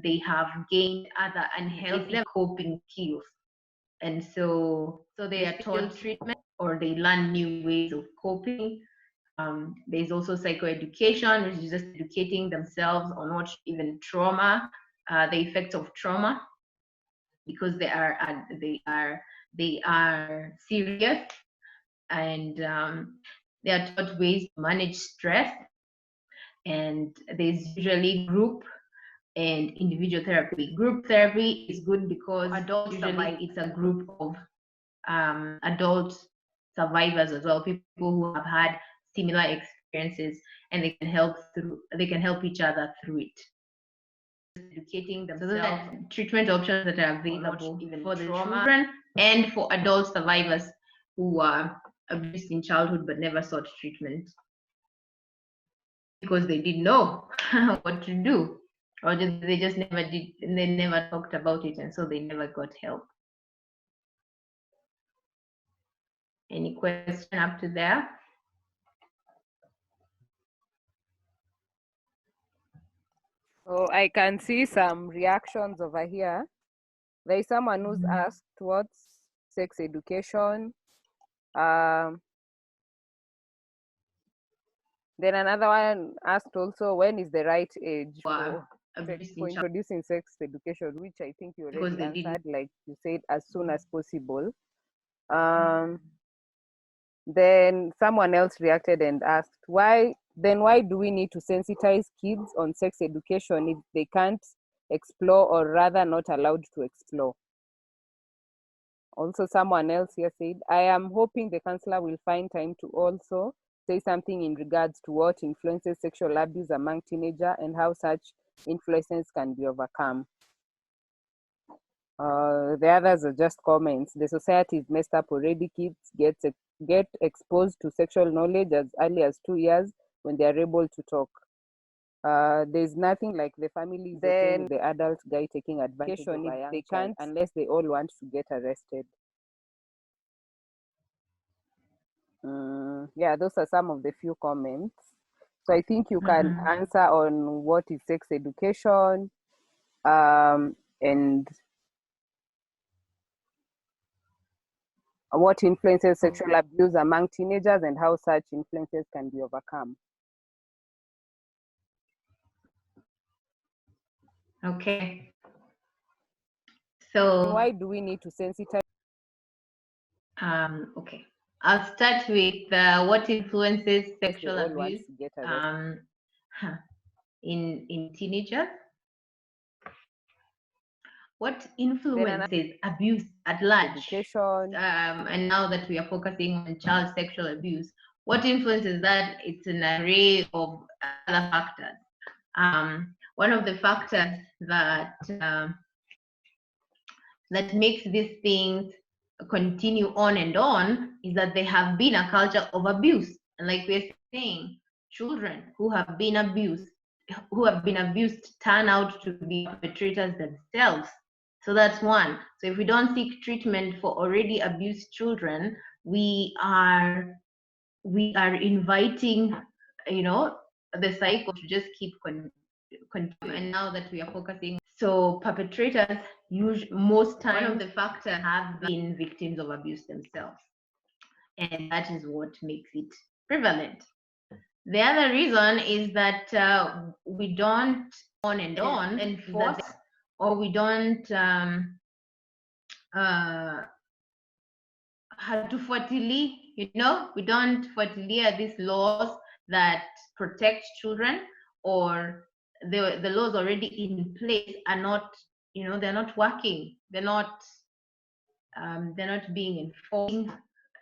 they have gained other unhealthy coping skills, and so they are taught treatment, or they learn new ways of coping. There's also psychoeducation, which is just educating themselves on what even trauma, the effects of trauma, because they are serious, and they are taught ways to manage stress. And there's usually group and individual therapy. Group therapy is good because usually it's a group of adult survivors as well, people who have had similar experiences, and they can help each other through it. Educating themselves, treatment options that are available for the children and for adult survivors who are abused in childhood but never sought treatment because they didn't know what to do, or they just never did, and they never talked about it, and so they never got help. Any question up to there? Oh, I can see some reactions over here. There is someone who's asked what's sex education. Then another one asked also, when is the right age for introducing sex education, which I think you already answered, like you said, as soon as possible. Then someone else reacted and asked, why do we need to sensitize kids on sex education if they can't explore, or rather not allowed to explore. Also, someone else here said, I am hoping the counselor will find time to also say something in regards to what influences sexual abuse among teenagers and how such influences can be overcome. The others are just comments. The society is messed up already. Kids get exposed to sexual knowledge as early as 2 years when they are able to talk. There's nothing like the family is okay with the adult guy taking advantage of a young they can't unless they all want to get arrested. Yeah, those are some of the few comments. So I think you can answer on what is sex education, and what influences sexual abuse among teenagers and how such influences can be overcome. Okay. So why do we need to sensitize? Okay. I'll start with what influences sexual abuse in teenagers. What influences abuse at large? Education. And now that we are focusing on child sexual abuse, what influences that? It's an array of other factors. One of the factors that that makes these things continue on and on is that there have been a culture of abuse. And like we're saying, children who have been abused turn out to be perpetrators themselves. So that's one. So if we don't seek treatment for already abused children, we are inviting, the cycle to just keep continuing. And now that we are focusing, so perpetrators most times one of the factors have been victims of abuse themselves, and that is what makes it prevalent. The other reason is that we don't enforce, or we don't hatufuatilii, we don't fuatilia these laws that protect children, or the laws already in place are not, they're not working, they're not being enforced.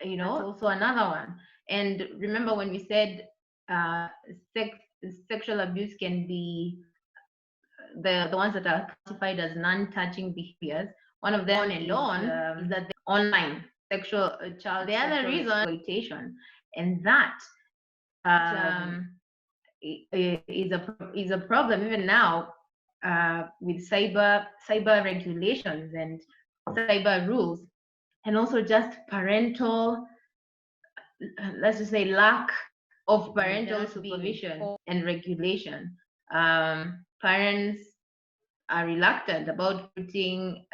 That's also another one. And remember when we said sexual abuse can be the ones that are classified as non-touching behaviors. One of them is that the online sexual child. The other reason exploitation, and that is a problem even now with cyber regulations and cyber rules, and also just parental, let's just say, lack of parental supervision and regulation. Parents are reluctant about putting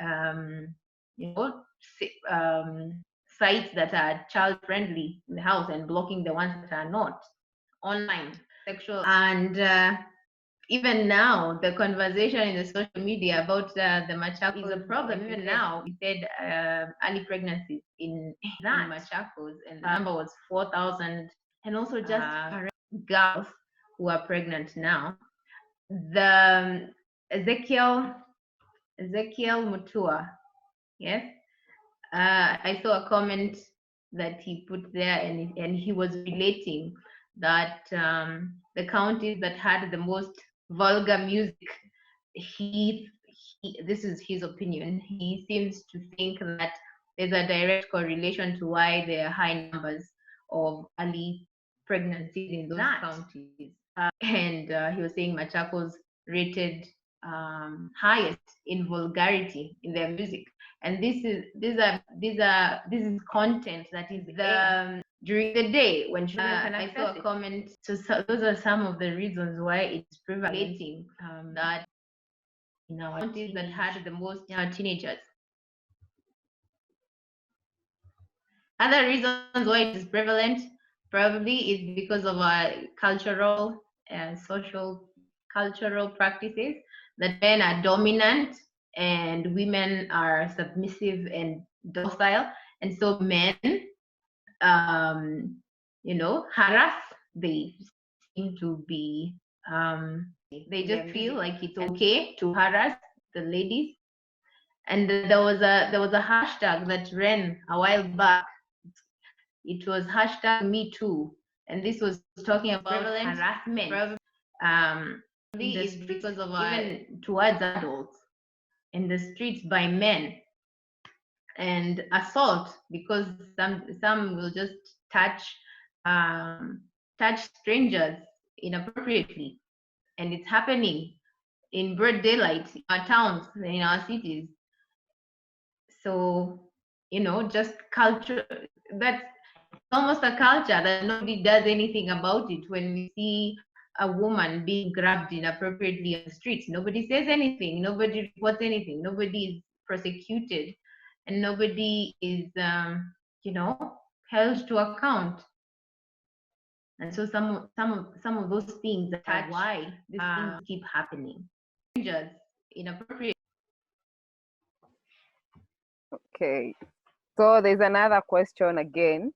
sites that are child friendly in the house and blocking the ones that are not. Online sexual, and even now the conversation in the social media about the Machakos is a problem. Even now, we said early pregnancies in Machakos, and the number was 4,000, and also just girls who are pregnant now. The Ezekiel Mutua, yes, I saw a comment that he put there, and he was relating that the counties that had the most vulgar music, this is his opinion, he seems to think that there's a direct correlation to why there are high numbers of early pregnancies in those counties. And he was saying Machakos rated highest in vulgarity in their music, and this is content that is during the day when children can access. I saw a comment. So those are some of the reasons why it's prevalating that in our counties that had the most teenagers. Other reasons why it is prevalent probably is because of our cultural and social cultural practices, that men are dominant and women are submissive and docile, and so men harass. They seem to be they just feel like it's okay to harass the ladies. And there was a hashtag that ran a while back. It was hashtag Me Too, and this was talking about harassment. Is because of even towards adults in the streets by men, and assault because some will just touch strangers inappropriately, and it's happening in broad daylight in our towns, in our cities. So, just culture, that's almost a culture that nobody does anything about it. When we see a woman being grabbed inappropriately on the streets, nobody says anything, nobody reports anything, nobody is prosecuted, and nobody is held to account. And so some of those things are why these things keep happening. Strangers inappropriate. Okay, so there's another question again.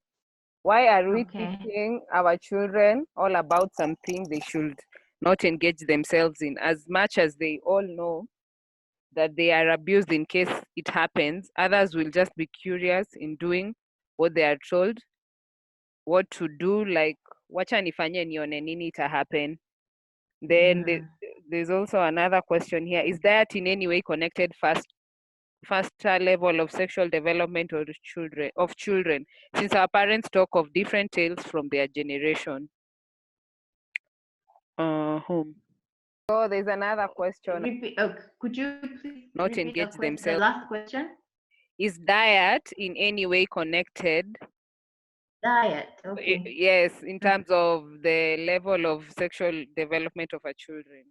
Why are we teaching our children all about something they should not engage themselves in? As much as they all know that they are abused in case it happens, others will just be curious in doing what they are told what to do, like wacha nifanye nione nini ita happen. Then there's also another question here. Is diet in any way connected faster level of sexual development of children, since our parents talk of different tales from their generation? So there's another question. Could you please not engage themselves? The last question. Is diet in any way connected? Diet, okay. Yes, in terms of the level of sexual development of our children.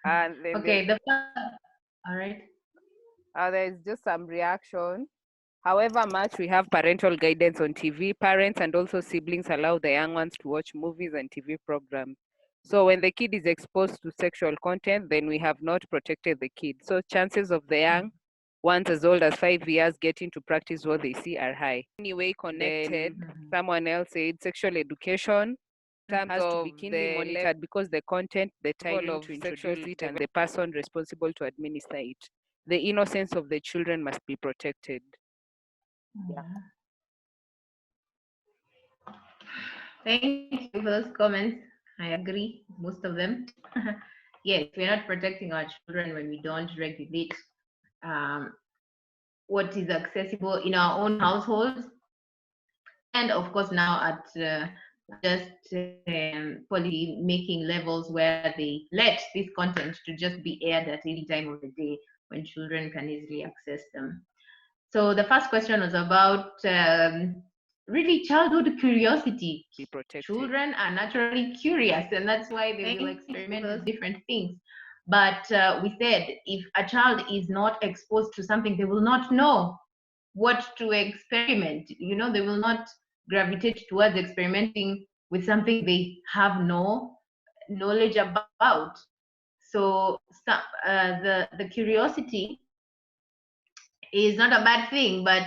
And then okay, all right. There's just some reaction. However much we have parental guidance on TV, parents and also siblings allow the young ones to watch movies and TV programs. So when the kid is exposed to sexual content, then we have not protected the kid. So chances of the young ones as old as 5 years getting to practice what they see are high. Anyway, connected, someone else said sexual education has to be keenly monitored because the content, the timing to introduce it, and the person responsible to administer it. The innocence of the children must be protected. Yeah. Thank you for those comments. I agree, most of them. Yes, we're not protecting our children when we don't regulate what is accessible in our own households, and of course now at policy making levels where they let this content to just be aired at any time of the day when children can easily access them. So the first question was about really childhood curiosity. Be protected. Children are naturally curious, and that's why they will experiment with different things. But we said if a child is not exposed to something, they will not know what to experiment. They will not gravitate towards experimenting with something they have no knowledge about. So the curiosity is not a bad thing, but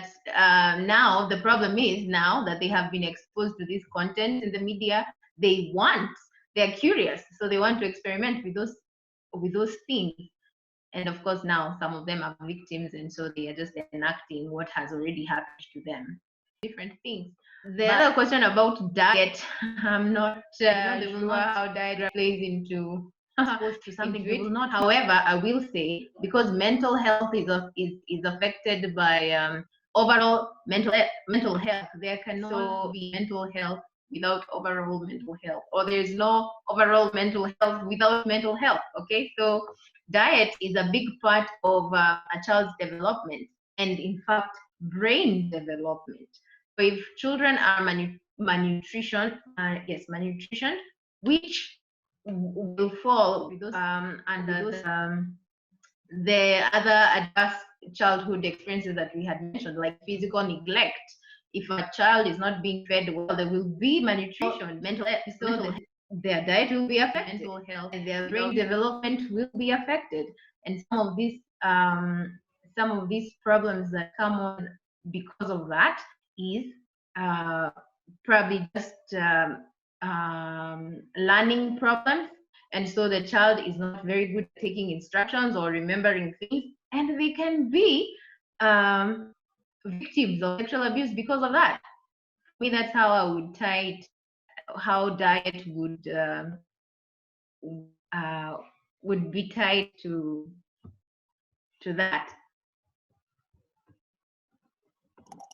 now the problem is, now that they have been exposed to this content in the media, they're curious, so they want to experiment with those things. And of course now some of them are victims, and so they are just enacting what has already happened to them. Different things. The other question about diet, I'm not sure how diet plays into exposed to something they will not. However, I will say, because mental health is affected by overall mental health, there cannot be mental health without overall mental health, or there is no overall mental health without mental health. Okay, so diet is a big part of a child's development, and in fact brain development. So if children are malnutrition, which will fall under the other adverse childhood experiences that we had mentioned, like physical neglect. If a child is not being fed well, there will be malnutrition, mental health. Their diet will be affected, mental health, and their brain development will be affected. And some of these problems that come on because of that is probably just learning problems, And so the child is not very good at taking instructions or remembering things, and they can be victims of sexual abuse because of that. For me, that's how I would tie it, how diet would be tied to that.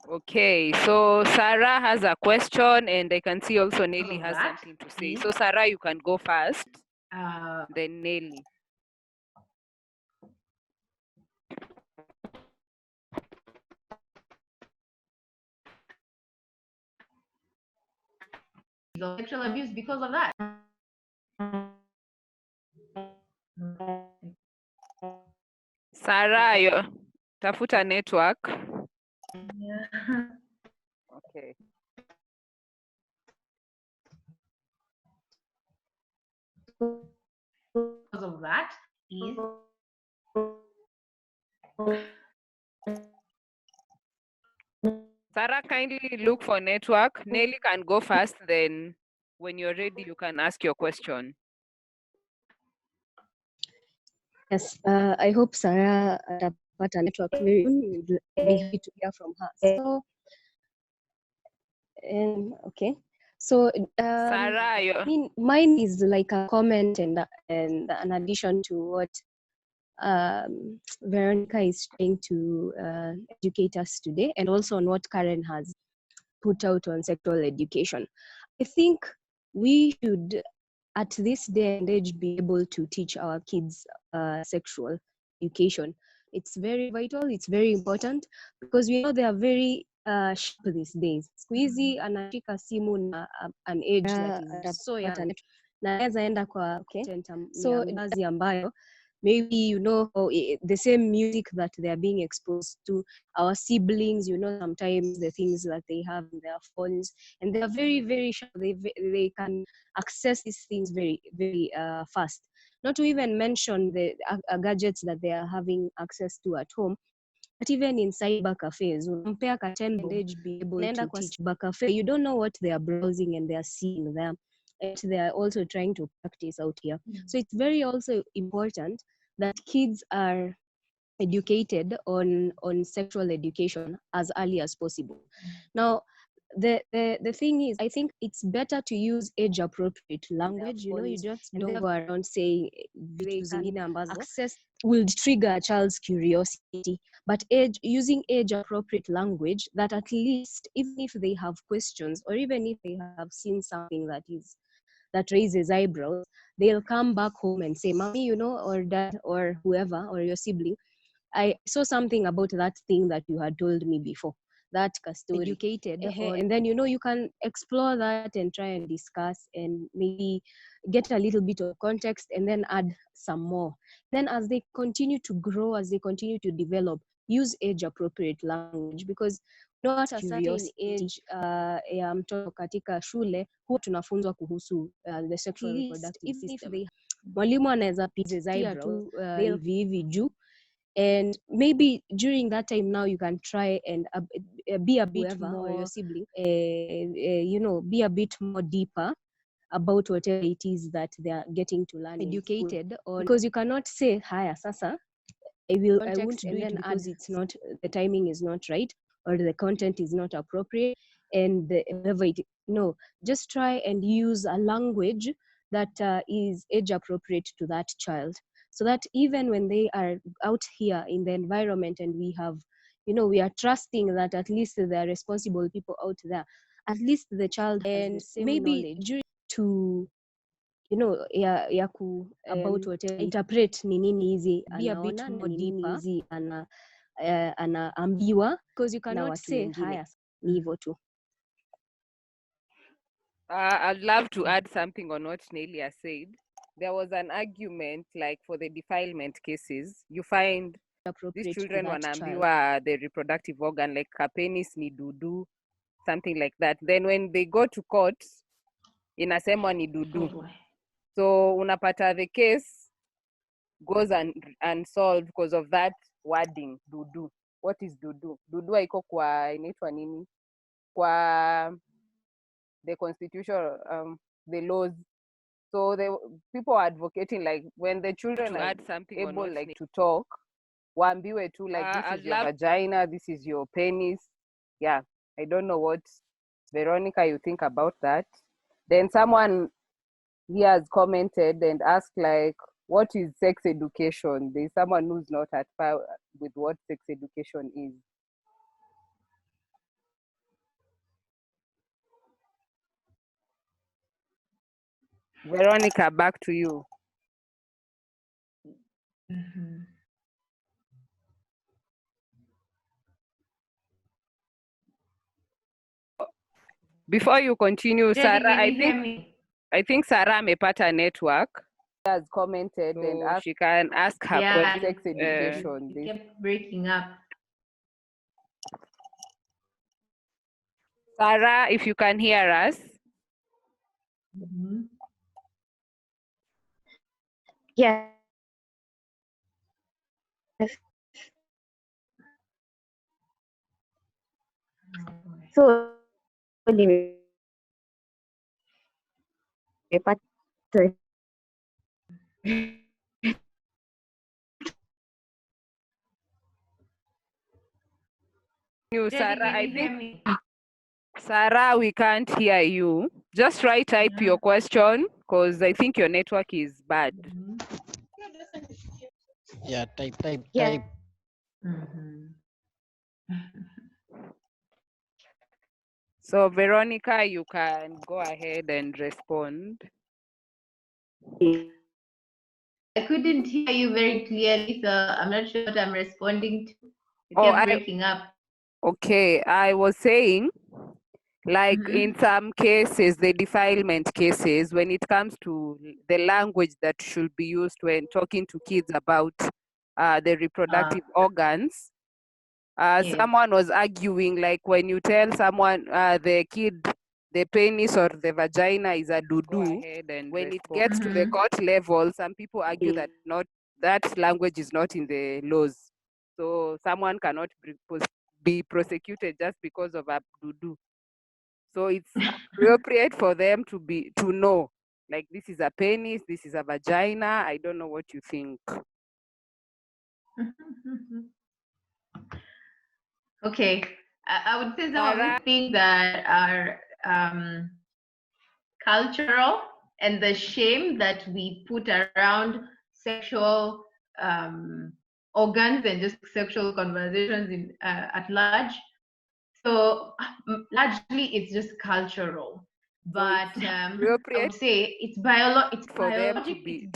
Okay, so Sarah has a question, and I can see also Nelly has something to say. So Sarah, you can go first, then Nelly. Sexual abuse because of that. Sarah, you tafuta network. Yeah. Okay. Because of that is Sarah, kindly look for network. Nelly can go first, then when you're ready, you can ask your question. Yes, I hope Sarah atapata network very soon. We'll be happy to hear from her. So, okay. So, Sarah, mine is like a comment and an addition to what Veronica is trying to educate us today, and also on what Karen has put out on sexual education. I think we should, at this day and age, be able to teach our kids sexual education. It's very vital, it's very important, because we know they are very sharp these days. Siku hizi anashika simu na an age that is so young. Na anaweza enda kwa so kazi ambayo maybe the same music that they are being exposed to, our siblings, sometimes the things that they have in their phones, and they are very, very sharp. They can access these things very, very fast. Not to even mention the gadgets that they are having access to at home, but even in cyber cafes, unampea ka 10 be able to teach cyber cafe. You don't know what they are browsing and they are seeing there. And they are also trying to practice out here. So it's very also important that kids are educated on sexual education as early as possible. Now, the thing is, I think it's better to use age appropriate language. You just don't go around saying vitu zingine ambazo access will trigger a child's curiosity, but using age appropriate language that at least, even if they have questions or even if they have seen something that raises eyebrows, they'll come back home and say, mommy, or dad, or whoever, or your sibling, I saw something about that thing that you had told me before, that story. Educated, and then you can explore that and try and discuss and maybe get a little bit of context and then add some more. Then as they continue to grow, as they continue to develop, use age appropriate language, because at a certain age ya mtoto katika shule huwa tunafunzwa kuhusu the sexual reproductive system. Mwalimu anaweza pitia tu hivi juu, and maybe during that time now you can try and be a bit more, or your sibling, be a bit more deeper about whatever it is that they are getting to learn, educated on, because you cannot say haya sasa I won't do it because it's not, the timing is not right, or the content is not appropriate, and just try and use a language that is age appropriate to that child, so that even when they are out here in the environment and we have, we are trusting that at least there are responsible people out there, at least the child has the same maybe knowledge to about whatever interpret ni nini hizi anaona na nini hizi anaambiwa, because you cannot say haya ni hivyo tu. I'd love to add something on what Nelly has said. There was an argument, like for the defilement cases, you find these children wanaambiwa the reproductive organ, like a penis ni dudu, something like that. Then when they go to court, inasemwa ni dudu. So unapata the case goes unsolved because of that wording, dudu. What is dudu? Dudu haiko kwa inaitwa nini? Kwa the constitution, the laws So people are advocating like when the children to are add something on able what's like to talk, waambiwe too like this I'd is your love vagina, this is your penis. Yeah, I don't know what Veronica you think about that. Then someone he has commented and asked like, what is sex education? There's someone who's not at par with what sex education is. Veronica, back to you. Before you continue, Did Sarah, you hear me? I think Sarah amepata network. She has commented and asked she can ask her Yeah, sex education. it kept breaking up. Sarah, if you can hear us. Yes. So nimepata You, Jenny, Sarah, can I you hear think me? Sarah, we can't hear you. Just type your question because I think your network is bad. Yeah, type. Yeah. So Veronica, you can go ahead and respond. I couldn't hear you very clearly, so I'm not sure what I'm responding to. It Oh, kept breaking up. Okay, I was saying, like in some cases, the defilement cases, when it comes to the language that should be used when talking to kids about the reproductive organs, someone was arguing like when you tell someone the kid the penis or the vagina is a doo-doo, when it gets to the court level, some people argue that that language is not in the laws. So someone cannot be prosecuted just because of a doo-doo. So it's appropriate for them to know, like this is a penis, this is a vagina. I don't know what you think. Okay, I would say some of the things that are cultural and the shame that we put around sexual organs and just sexual conversations at large. So largely it's just cultural, but I would say it's biology.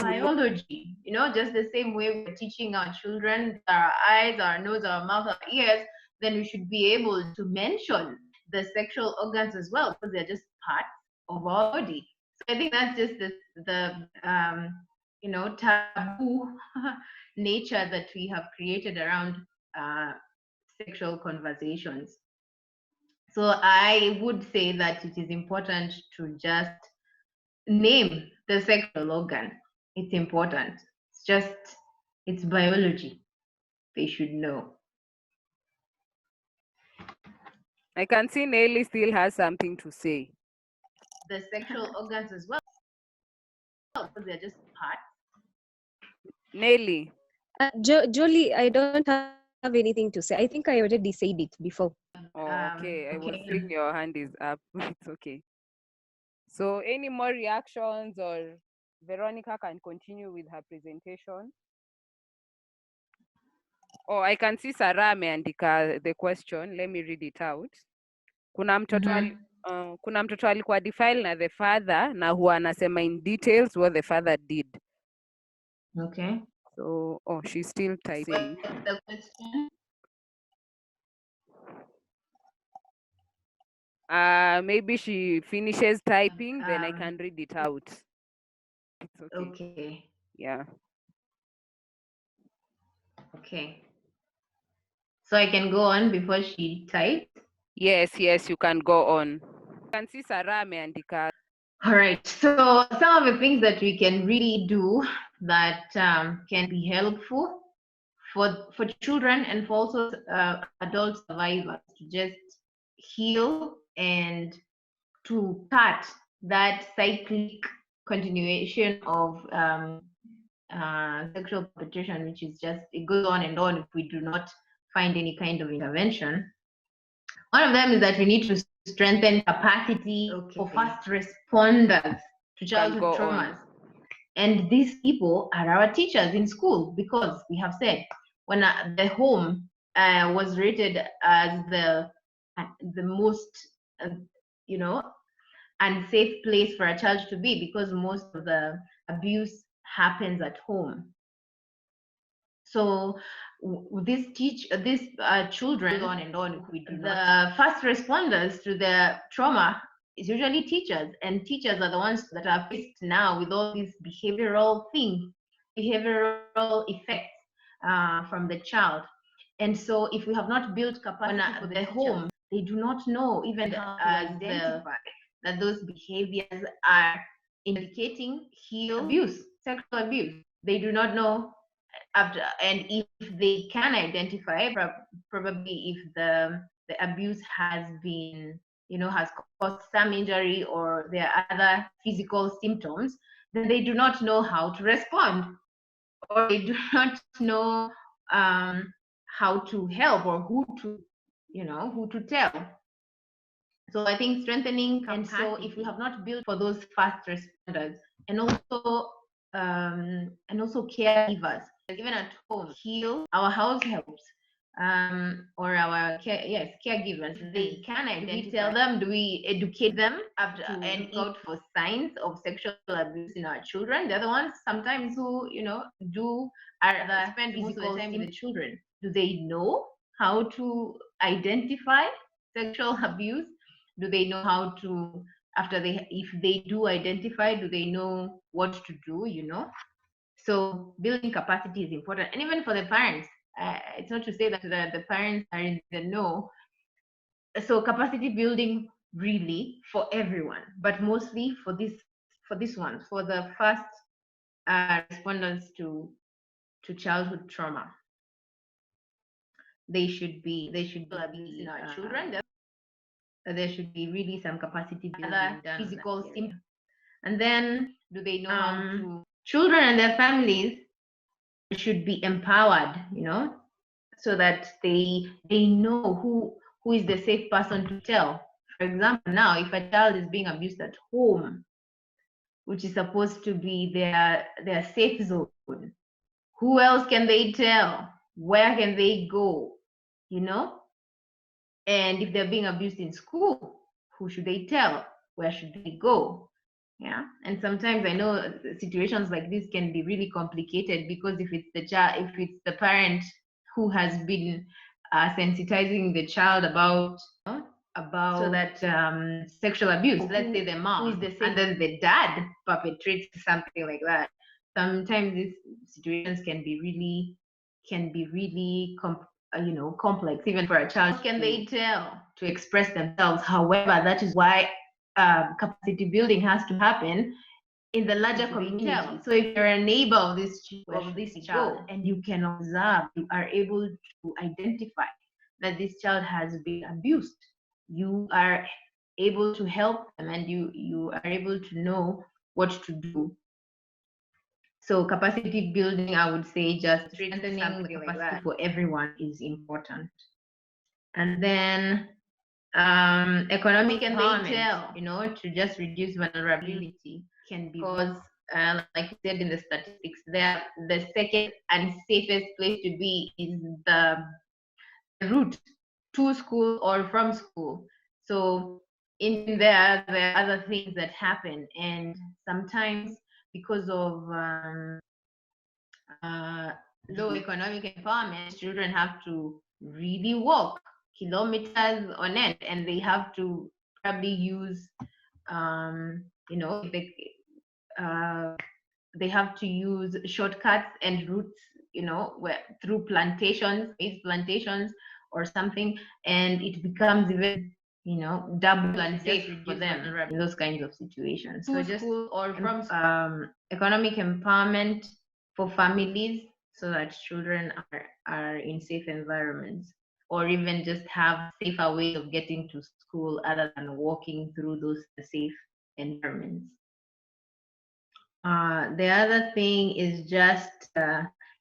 You know, just the same way we're teaching our children our eyes, our nose, our mouth, our ears, then we should be able to mention the sexual organs as well because they're just parts of our body. So I think that's just the taboo nature that we have created around sexual conversations. So I would say that it is important to just name the sexual organ. It's important. It's biology. They should know. I can see Nelly still has something to say. The sexual organs as well, because they're just parts. Nelly. Jolie, I don't have anything to say. I think I already said it before. Oh, okay. I was seeing your hand is up. It's okay. So any more reactions or Veronica can continue with her presentation? Oh, I can see Sarah ameandika the question. Let me read it out. Kuna mtoto alikuwa defile na the father na huwa anasema in details what the father did. Okay. So, she's still typing. What's the question? Maybe she finishes typing, then I can read it out. It's okay. Okay. Yeah. Okay. So I can go on before she types? Yes, you can go on. You can see Sarah ameandika. All right. So some of the things that we can really do that can be helpful for children and for also adult survivors to just heal and to cut that cyclic continuation of sexual perpetration, which is just, it goes on and on if we do not find any kind of intervention. One of them is that we need to strengthen capacity for fast responders to childhood traumas. And these people are our teachers in school, because we have said when the home was rated as the most, you know, unsafe place for a child to be, because most of the abuse happens at home. So these children on and on, if we do the first responders to the trauma is usually teachers, and teachers are the ones that are faced now with all these behavioral effects from the child. And so if we have not built capacity for the home, they do not know even how to identify that those behaviors are indicating sexual abuse. They do not know after, and if they can identify, probably if the abuse has been, has caused some injury or there are other physical symptoms, then they do not know how to respond, or they do not know how to help, or who to tell. So I think strengthening capacity, and so if we have not built for those fast responders, and also caregivers, even at home, heal our house helps, or our caregivers, they can identify. Do we tell them? Do we educate them after and look out for signs of sexual abuse in our children? They're the ones sometimes who spend most of the time with the children. Do they know how to identify sexual abuse? Do they know how to, if they do identify, do they know what to do, So building capacity is important. And even for the parents, it's not to say that the parents are in the know. So capacity building really for everyone, but mostly for this one, for the first responders to childhood trauma. They should be in our children. There should be really some capacity building done, physical symptoms. And then, do they know how to? Children and their families should be empowered, so that they know who is the safe person to tell. For example, now if a child is being abused at home, which is supposed to be their safe zone, who else can they tell? Where can they go? And if they're being abused in school, who should they tell? Where should they go? Yeah. And sometimes I know situations like this can be really complicated, because if it's the parent who has been sensitizing the child about so that sexual abuse, let's say the mom, who is the and then the dad perpetrates something like that. Sometimes these situations can be really complex, even for a child. How can they tell to express themselves? However, that is why capacity building has to happen in the larger community. So if you're a neighbor of this child and you can observe, you are able to identify that this child has been abused, you are able to help them, and you are able to know what to do. So capacity building, I would say, just strengthening the capacity for everyone is important. And then economic empowerment, to just reduce vulnerability can be, because like you said in the statistics, the second and safest place to be is the route to school or from school. So in there are other things that happen, and sometimes because of low economic empowerment, children have to really walk kilometers on end, and they have to probably use they have to use shortcuts and routes, through maize plantations or something, and it becomes even double unsafe for them in those kinds of situations. So just school or from economic empowerment for families, so that children are in safe environments, or even just have safer ways of getting to school other than walking through those safe environments. The other thing is just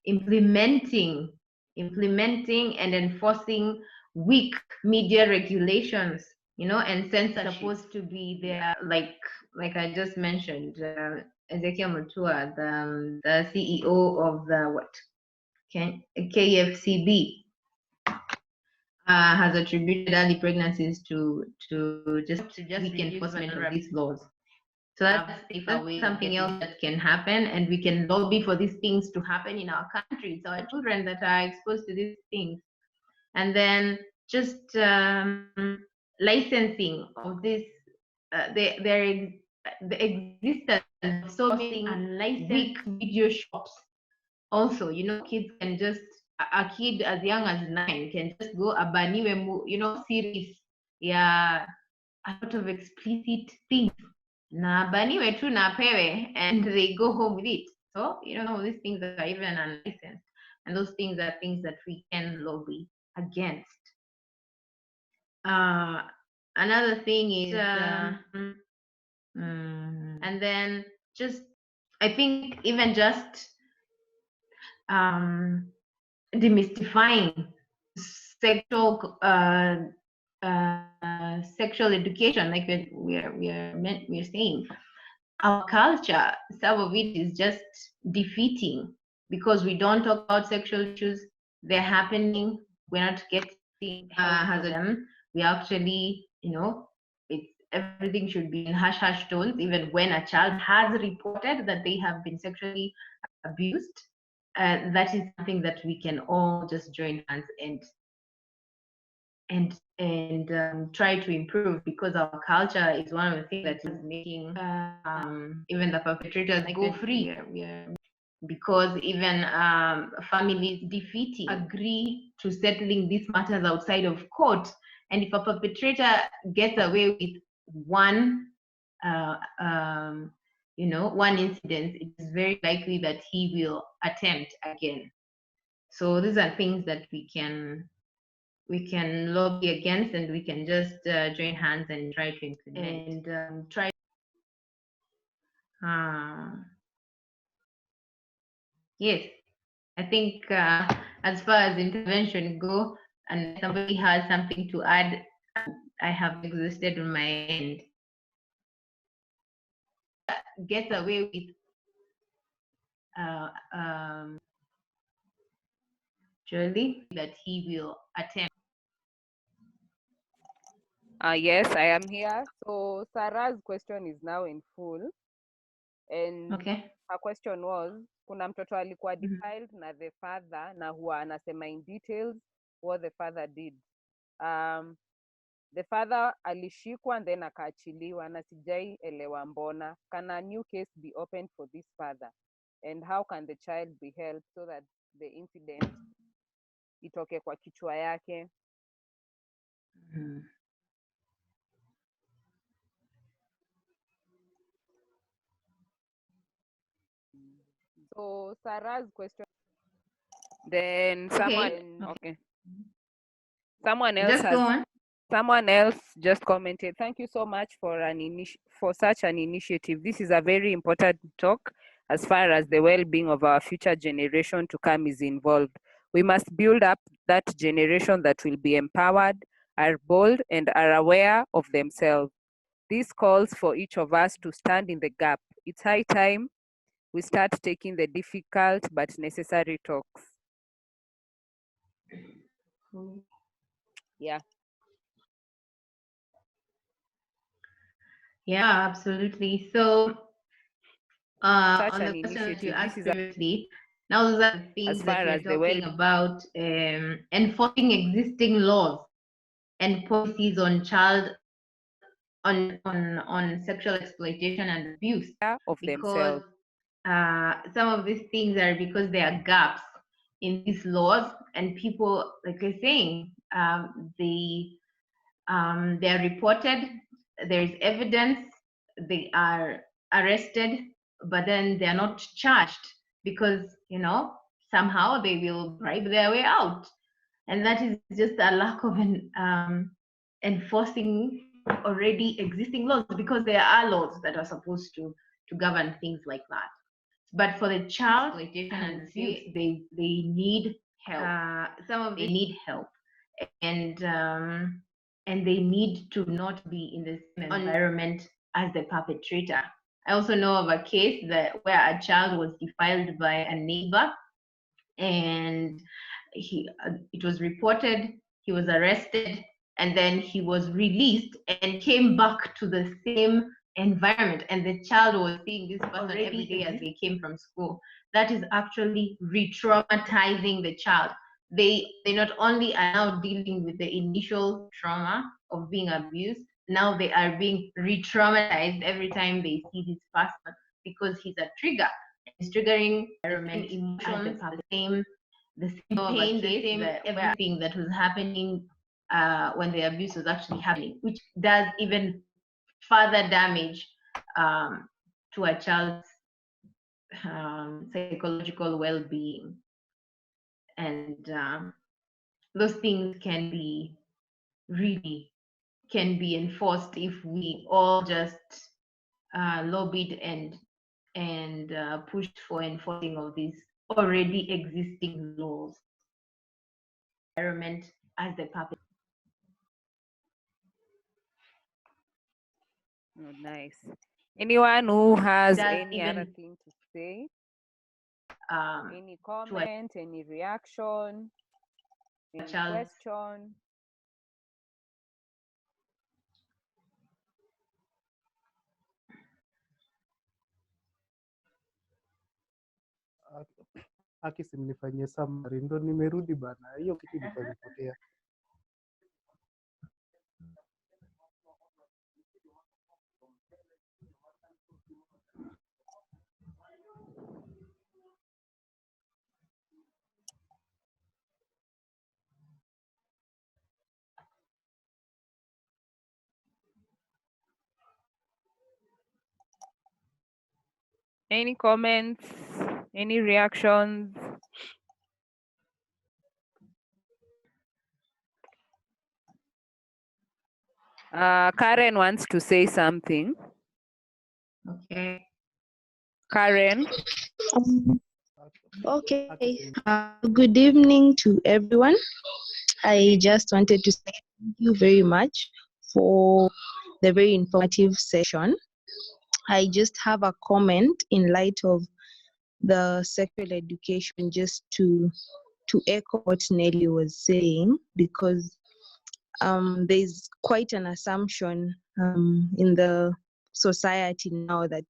implementing and enforcing weak media regulations, and censorship. Supposed to be there, like I just mentioned, Ezekiel Mutua, the CEO of the KFCB, has attributed early pregnancies to just weak enforcement of these laws. So that's something else that can happen, and we can lobby for these things to happen in our countries, our children that are exposed to these things. And then just licensing of this, the existence of so many unlicensed video shops. Also, kids can just, a kid as young as 9 can just go abaniwe, series, yeah, a lot of explicit things. Na baniwe tu na pewe, and they go home with it. So, these things are even unlicensed. And those things are things that we can lobby against. Another thing is, and then just, I think even just demystifying sexual sexual education, like we're saying. Our culture, some of it is just defeating because we don't talk about sexual issues. They're happening. We're not getting them. We actually, everything should be in hush tones, even when a child has reported that they have been sexually abused. That is something that we can all just join hands and try to improve, because our culture is one of the things that is making even the perpetrators go free. Because even families agree to settling these matters outside of court, and if a perpetrator gets away with one one incident, it is very likely that he will attempt again. So these are things that we can lobby against, and we can just join hands and try to implement and try. Yes, I think as far as intervention go, and somebody has something to add, I have exhausted on my end. Gets away with surely that he will attempt. Yes, I am here. So Sarah's question is now in full. And her question was, kuna mtoto alikuwa defiled na the father na huwa anasema in details what the father did. The father alishikwa and then akaachiliwa na sijai elewa mbona. Can a new case be opened for this father? And how can the child be helped so that the incident itoke kwa kichwa yake? So Sarah's question. Then someone else just commented, thank you so much for such an initiative. This is a very important talk as far as the well-being of our future generation to come is involved. We must build up that generation that will be empowered, are bold, and are aware of themselves. This calls for each of us to stand in the gap. It's high time we start taking the difficult but necessary talks. Yeah. Yeah, absolutely. So on the question that you asked previously, now those are the things that we're talking about, enforcing existing laws and policies on on sexual exploitation and abuse of themselves. Some of these things are because there are gaps in these laws, and people, like you're saying, they are reported, there is evidence, they are arrested, but then they're not charged because somehow they will bribe their way out, and that is just a lack of enforcing already existing laws, because there are laws that are supposed to to govern things like that. But for the child exploitation and abuse, they need help. Some of they need help, and they need to not be in the same environment as the perpetrator. I also know of a case where a child was defiled by a neighbor, and it was reported, he was arrested, and then he was released and came back to the same environment, and the child was seeing this person every day as they came from school. That is actually re-traumatizing the child. They not only are now dealing with the initial trauma of being abused, now they are being re-traumatized every time they see this person, because he's a trigger. He's triggering environment, emotions, the same pain, the same everything that was happening when the abuse was actually happening, which does even further damage to a child's psychological well-being. And those things can be enforced if we all just lobbied and pushed for enforcing of these already existing laws. Environment as the puppet. Oh, nice. Anyone who has any other thing to say? Any comment, any reaction, any question? Aki simnifanyie summary, ndo nimerudi bana, hiyo kitu ilikuwa imepotea. Any comments? Any reactions? Karen wants to say something. Okay. Karen. Okay. Good evening to everyone. I just wanted to say thank you very much for the very informative session. I just have a comment in light of the sexual education, just to echo what Nelly was saying, because there's quite an assumption in the society now that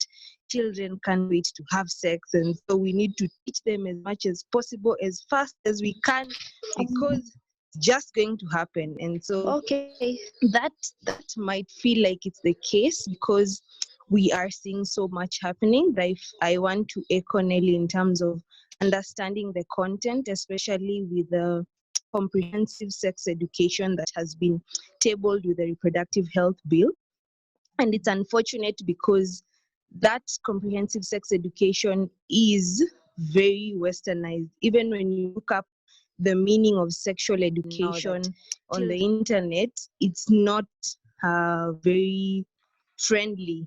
children can't wait to have sex, and so we need to teach them as much as possible, as fast as we can, because it's just going to happen. And so that might feel like it's the case because we are seeing so much happening. But I want to echo Nelly in terms of understanding the content, especially with the comprehensive sex education that has been tabled with the reproductive health bill. And it's unfortunate because that comprehensive sex education is very westernized. Even when you look up the meaning of sexual education on the internet, it's not very friendly,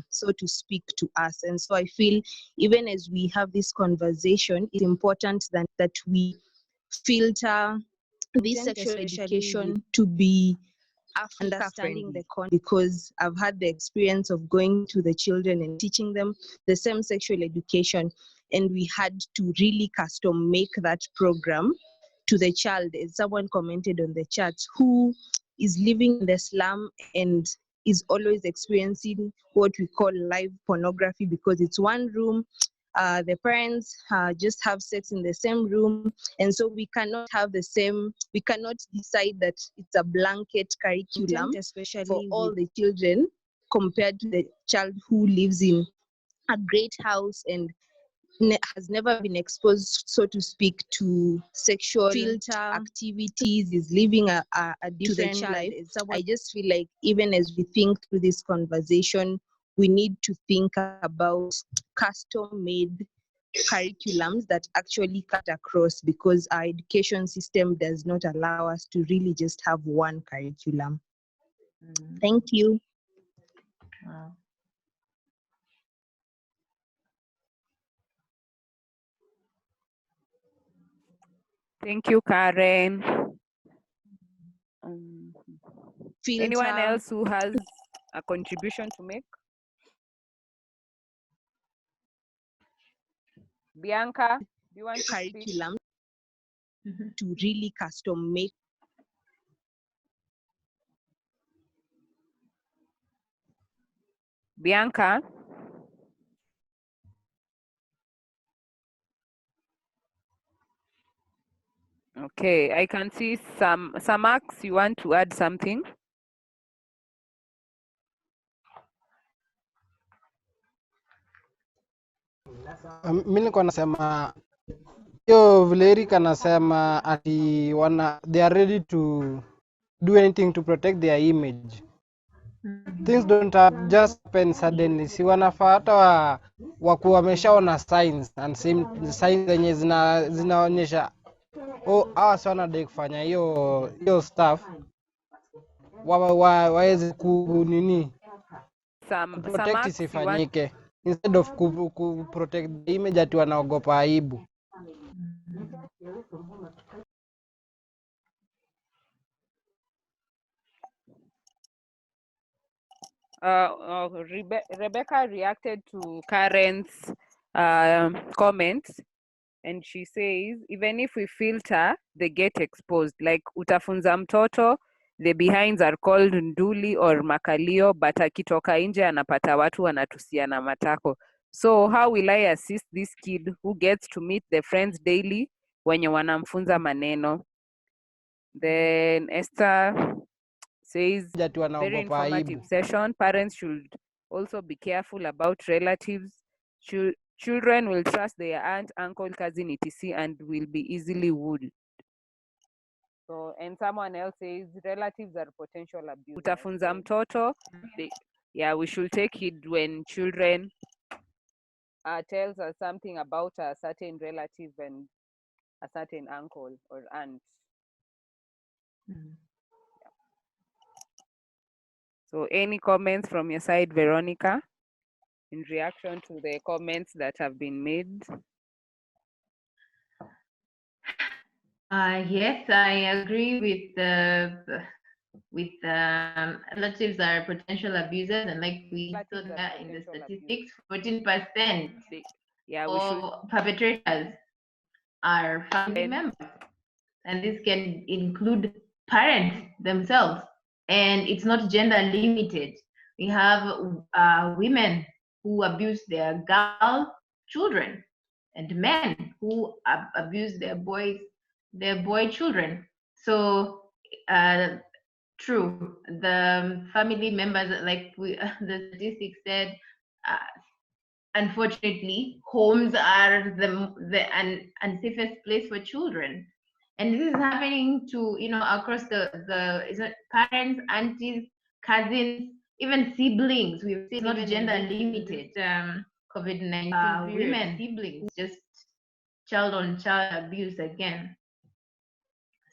so to speak, to us. And so I feel even as we have this conversation, it's important that we filter this sexual education to be understanding the content, because I've had the experience of going to the children and teaching them the same sexual education, and we had to really custom make that program to the child, as someone commented on the chat, who is living in the slum and is always experiencing what we call live pornography, because it's one room. The parents just have sex in the same room, and so we cannot decide that it's a blanket curriculum, especially for all the children, compared to the child who lives in a great house and has never been exposed, so to speak, to sexual activities, is living a different life. I just feel like even as we think through this conversation, we need to think about custom-made curriculums that actually cut across, because our education system does not allow us to really just have one curriculum. Thank you. Wow. Thank you, Karen. Anyone Filter. else who has a contribution to make? Bianca, do you want to speak? Curriculum to really custom make. Bianca? Okay, I can see some Max, you want to add something? Mi nilikuwa nasema hiyo vile Eric anasema ati they are ready to do anything to protect their image. Things don't have just happen suddenly. Si wanafaa hata wakuwa wameshaona signs and signs zenye zinaonyesha hawa si wanadai kufanya hiyo stuff waweze kunini protect isifanyike instead of ku protect the image ati wanaogopa aibu. Rebecca reacted to Karen's comments, and she says, even if we filter, they get exposed. Like utafunza mtoto, the behinds are called nduli or makalio, but akitoka nje anapata watu wanatusiana matako. So how will I assist this kid who gets to meet the friends daily wenye wanamfunza maneno? Then Esther says, very informative session. Parents should also be careful about relatives. Children will trust their aunt, uncle, cousin, etc. and will be easily wooed. So, and someone else says relatives are potential abusers. Utafunza mtoto. Yeah, we should take it when children tells us something about a certain relative and a certain uncle or aunt. So any comments from your side, Veronica, in reaction to the comments that have been made? Yes, I agree with relatives are potential abusers, and like we saw that in the statistics, 14% of perpetrators are family members, and this can include parents themselves, and it's not gender limited. We have women who abuse their girl children, and men who abuse their boy children. So true, the family members, like the statistics said, unfortunately, homes are the unsafest place for children, and this is happening to across the parents, aunties, cousins, even siblings. We've seen not gender limited. COVID-19 women, siblings, just child on child abuse again.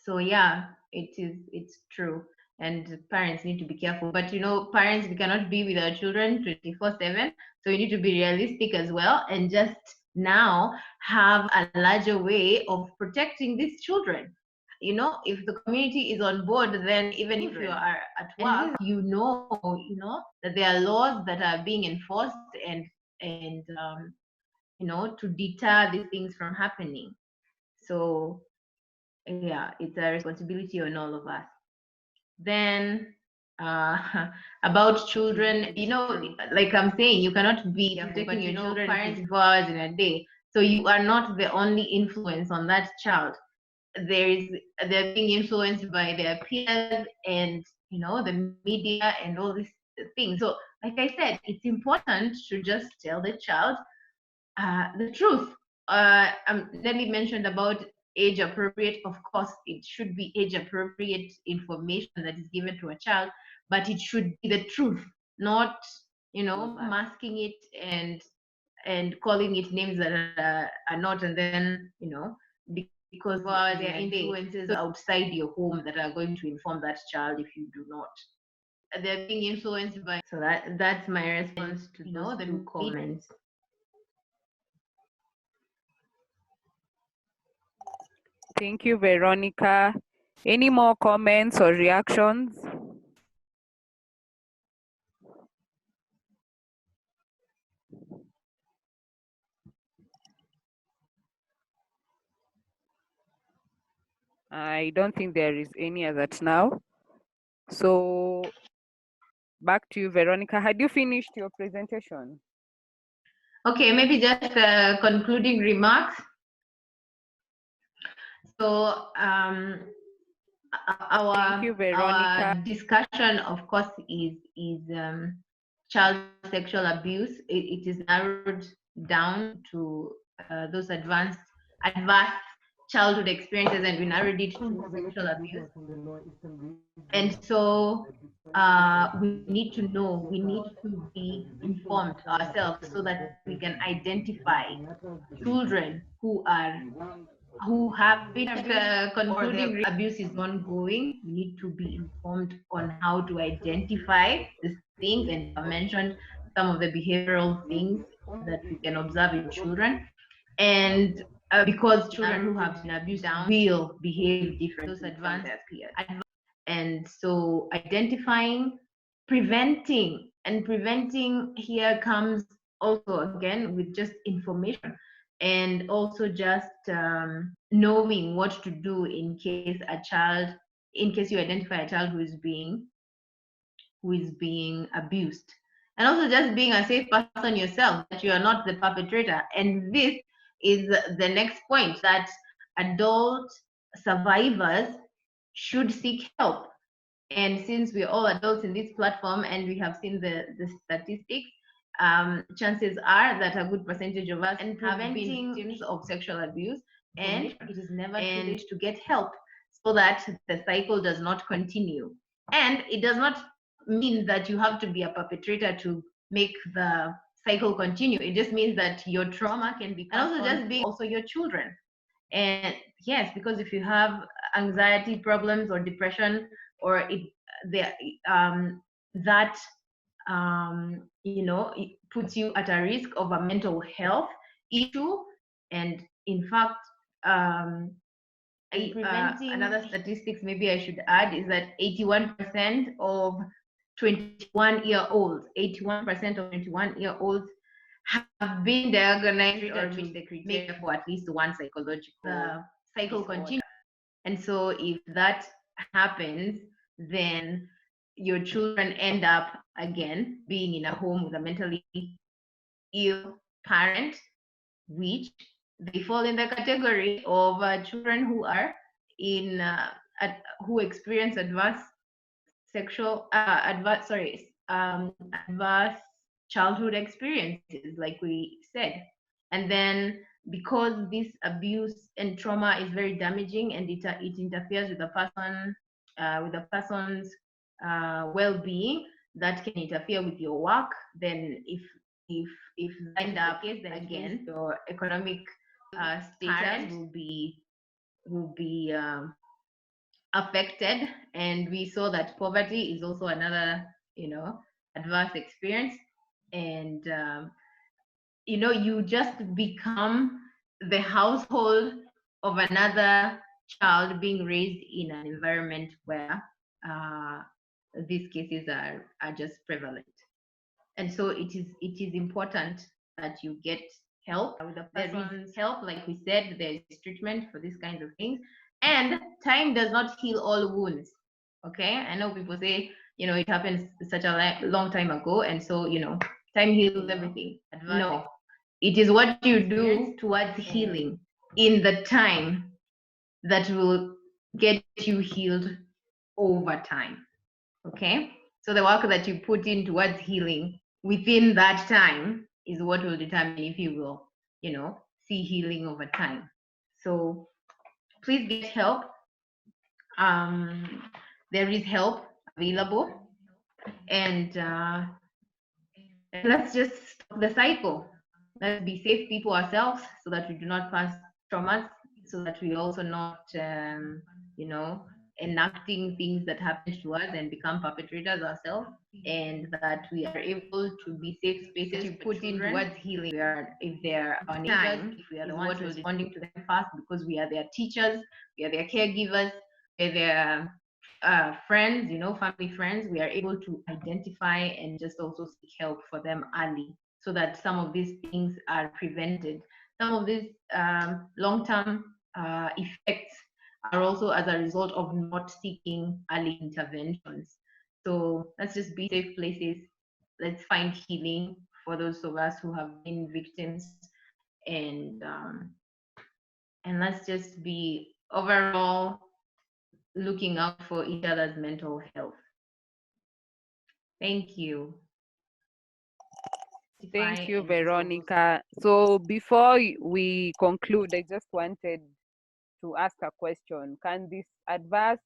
So yeah, it's true, and parents need to be careful. But parents, we cannot be with our children 24/7, so we need to be realistic as well, and just now have a larger way of protecting these children. If the community is on board, then even if you are at work, that there are laws that are being enforced and to deter these things from happening. So yeah, it's a responsibility on all of us. Then about children, like I'm saying, you cannot be protecting your children 24 hours in a day. So you are not the only influence on that child. They're being influenced by their peers and the media and all these things. So like I said, it's important to just tell the child the truth. Nelly mentioned about age appropriate. Of course, it should be age appropriate information that is given to a child, but it should be the truth, not masking it and calling it names that are not, and then because there are influences outside your home that are going to inform that child if you do not. They're being influenced by. So that's my response to those two comments. Thank you, Veronica. Any more comments or reactions? I don't think there is any as at now. So back to you, Veronica. Had you finished your presentation? Okay, maybe just concluding remarks. So our discussion, of course, is child sexual abuse. It is narrowed down to those adverse childhood experiences, and we narrowed it to sexual abuse. And so we need to know, we need to be informed ourselves so that we can identify children who have been concluding abuse is ongoing. We need to be informed on how to identify these things, and I mentioned some of the behavioral things that we can observe in children. And because children who have been abused will behave differently, those advances clear. And so identifying, preventing here comes also again with just information, and also just knowing what to do in case you identify a child who is being abused, and also just being a safe person yourself, that you are not the perpetrator. And this is the next point, that adult survivors should seek help. And since we're all adults in this platform and we have seen the statistics, chances are that a good percentage of us have been victims of sexual abuse, and it is never too late to get help so that the cycle does not continue. And it does not mean that you have to be a perpetrator to make the cycle continue. It just means that your trauma can be passed on, just being also your children. And yes, because if you have anxiety problems or depression, or it it puts you at a risk of a mental health issue. And in fact, another statistics maybe I should add is that 81% of 21-year-olds, 81% of 21-year-olds have been diagnosed or been treated for at least one psychological cycle continue. And so if that happens, then your children end up again being in a home with a mentally ill parent, which they fall in the category of children who are who experience adverse childhood experiences, like we said. And then because this abuse and trauma is very damaging, and it interferes with the person's well-being, that can interfere with your work. Then if that is the case, then again your economic status will be affected. And we saw that poverty is also another adverse experience. And you just become the household of another child being raised in an environment where these cases are just prevalent. And so it is important that you get help. There is help, like we said, there is treatment for these kinds of things. And time does not heal all wounds. Okay, I know people say, it happened such a long time ago, and so time heals everything. No, it is what you do towards healing in the time that will get you healed over time. Okay, so the work that you put in towards healing within that time is what will determine if you will see healing over time. So please get help. There is help available, and let's just stop the cycle. Let's be safe people ourselves, so that we do not pass traumas, so that we also not enacting things that happen to us and become perpetrators ourselves, and that we are able to be safe spaces to put in towards healing. If they're our neighbors, if we are the ones responding to them fast because we are their teachers, we are their caregivers, we're their friends, family friends, we are able to identify and just also seek help for them early so that some of these things are prevented. Some of these long-term effects are also as a result of not seeking early interventions. So let's just be safe places. Let's find healing for those of us who have been victims, and let's just be overall looking out for each other's mental health. Thank you. Thank you, Veronica. So before we conclude, I just wanted to ask a question. Can this adverse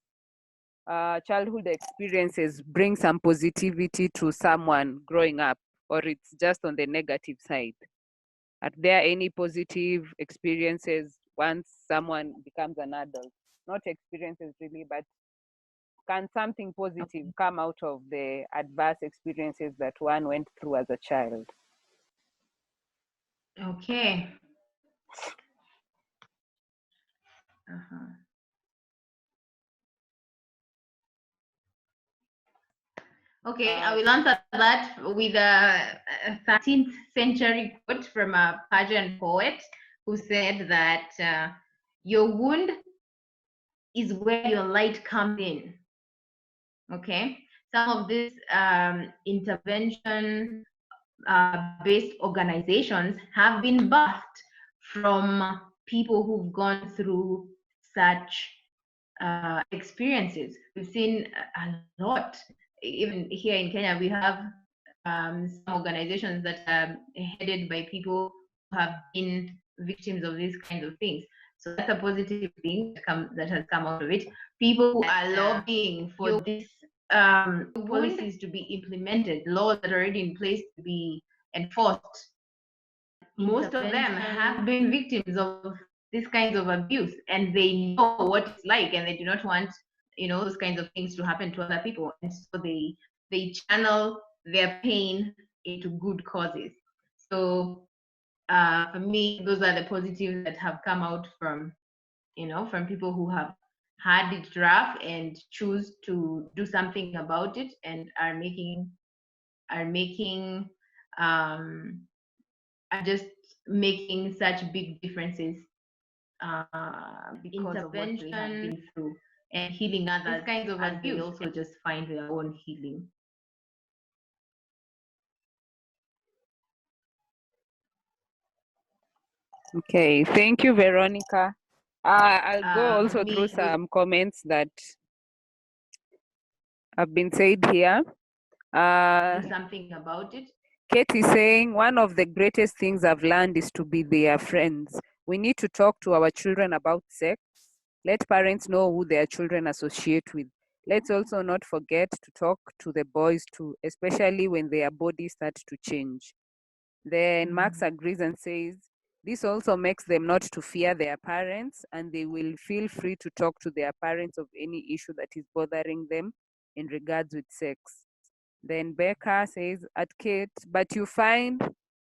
childhood experiences bring some positivity to someone growing up, or it's just on the negative side? Are there any positive experiences once someone becomes an adult? Not experiences really, but can something positive come out of the adverse experiences that one went through as a child? Okay. Okay, I will answer that with a 13th century quote from a Persian poet who said that your wound is where your light comes in. Okay, some of these intervention based organizations have been birthed from people who've gone through such experiences. We've seen a lot. Even here in Kenya, we have some organizations that are headed by people who have been victims of these kinds of things. So that's a positive thing that has come out of it. People who are lobbying for these policies to be implemented, laws that are already in place to be enforced. Most of them have been victims of these kinds of abuse, and they know what it's like, and they do not want those kinds of things to happen to other people, and so they channel their pain into good causes. So for me, those are the positives that have come out from from people who have had it rough and choose to do something about it and are just making such big differences because of what they have been through, and healing others. These kinds of abuse also just find their own healing. Okay, thank you, Veronica. I'll go also through some comments that have been said here. Do something about it. Kate is saying, one of the greatest things I've learned is to be their friends. We need to talk to our children about sex. Let parents know who their children associate with. Let's also not forget to talk to the boys too, especially when their bodies start to change. Then Max agrees and says, this also makes them not to fear their parents, and they will feel free to talk to their parents of any issue that is bothering them in regards with sex. Then Becca says, at Kate, but you find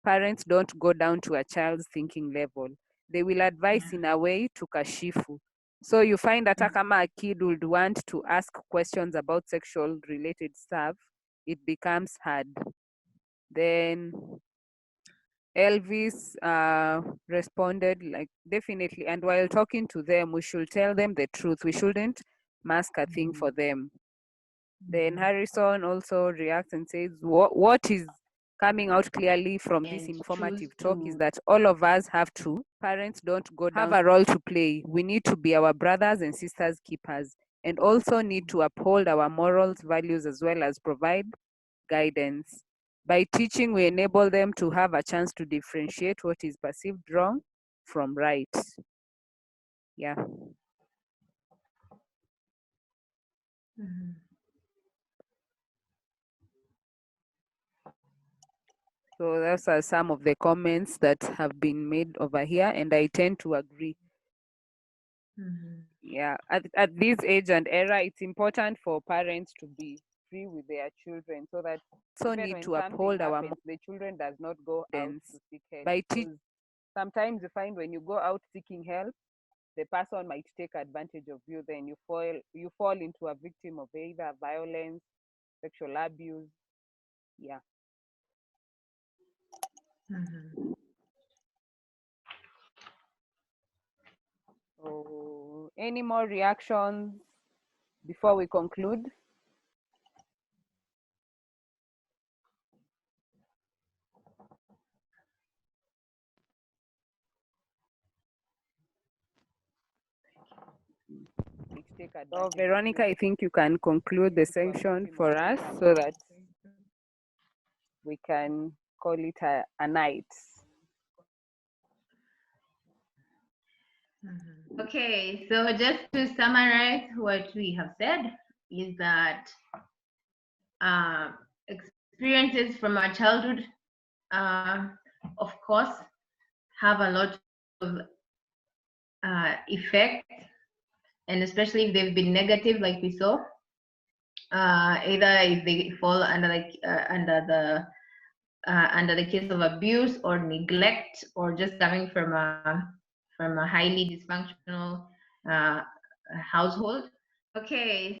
parents don't go down to a child's thinking level. They will advise in a way to kashifu. So you find that kama a kid would want to ask questions about sexual related stuff, it becomes hard. Then Elvis responded like, definitely. And while talking to them, we should tell them the truth. We shouldn't mask a thing for them. Then Harrison also reacts and says, what is coming out clearly from this informative talk is that all of us have to, parents don't go down, have a role to play. We need to be our brothers and sisters keepers, and also need to uphold our morals, values, as well as provide guidance. By teaching, we enable them to have a chance to differentiate what is perceived wrong from right. Yeah. So those are some of the comments that have been made over here, and I tend to agree. Yeah, at this age and era, it's important for parents to be free with their children so that So even need when to something uphold our happens, the children does not go out guidance to seek help. by Because sometimes you find when you go out seeking help, the person might take advantage of you. Then you fall into a victim of either violence, sexual abuse. Yeah. So, any more reactions before we conclude? So, Veronica, I think you can conclude the section for us so that we can call it a night. Okay, so just to summarize what we have said is that experiences from our childhood, of course, have a lot of effect, and especially if they've been negative, like we saw, either if they fall under the case of abuse or neglect, or just coming from a highly dysfunctional household. Okay,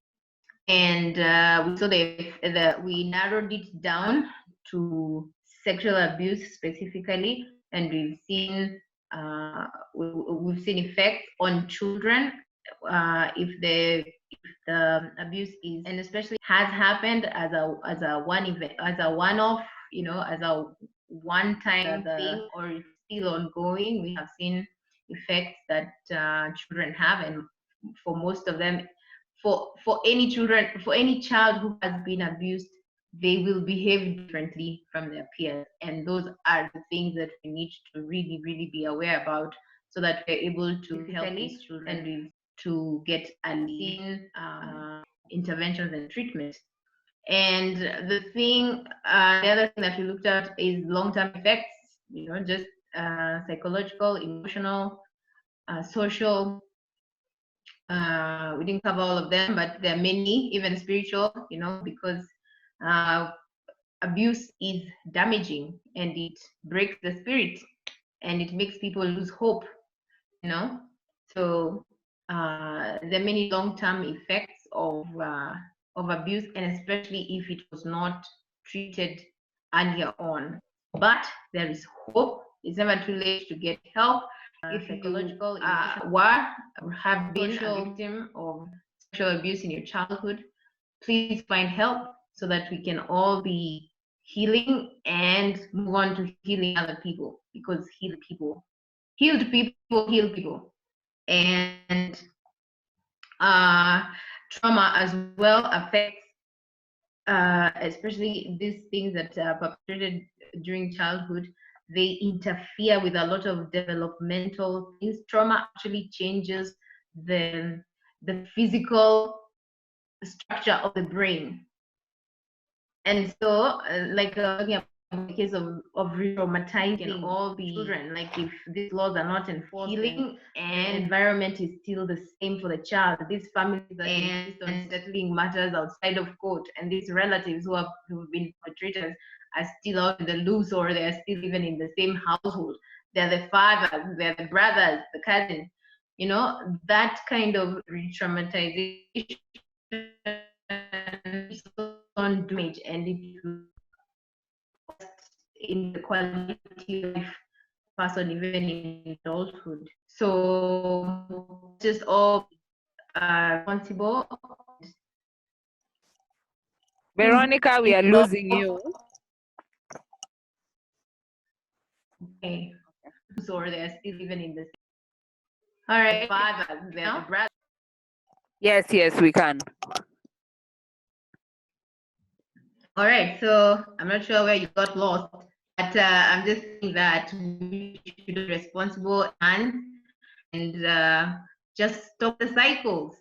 and we saw that we narrowed it down to sexual abuse specifically, and we've seen effects on children if the abuse is, and especially has happened as a one event, as a one-off, as a one-time thing, or it's still ongoing. We have seen effects that children have, and for most of them, for any child who has been abused, they will behave differently from their peers, and those are the things that we need to really, really be aware about, so that we're able to help these children and to get early interventions and treatment. And the other thing that we looked at is long-term effects, just psychological, emotional, social. We didn't cover all of them, but there are many, even spiritual, because abuse is damaging, and it breaks the spirit, and it makes people lose hope, So there are many long-term effects of abuse, and especially if it was not treated earlier on. But there is hope. It's never too late to get help. If psychological, have been a victim of sexual abuse in your childhood, please find help so that we can all be healing and move on to healing other people, because healed people heal people. And trauma as well affects, especially these things that are perpetrated during childhood. They interfere with a lot of developmental things. Trauma actually changes the physical structure of the brain. And so, like talking about the case of re-traumatizing all the children, like if these laws are not enforced, healing and environment is still the same for the child. These families that insist on settling matters outside of court, and these relatives who've been perpetrators are still out in the loose, or they're still even in the same household. They're the fathers, they're the brothers, the cousins. That kind of re-traumatization on damage, and it will in the quality of person even in adulthood. So just all responsible. Veronica, we are losing you. Okay. So they're still even in the. All right, fathers, they're the brothers. Yes, we can. All right, so I'm not sure where you got lost, but I'm just saying that we should be responsible and just stop the cycles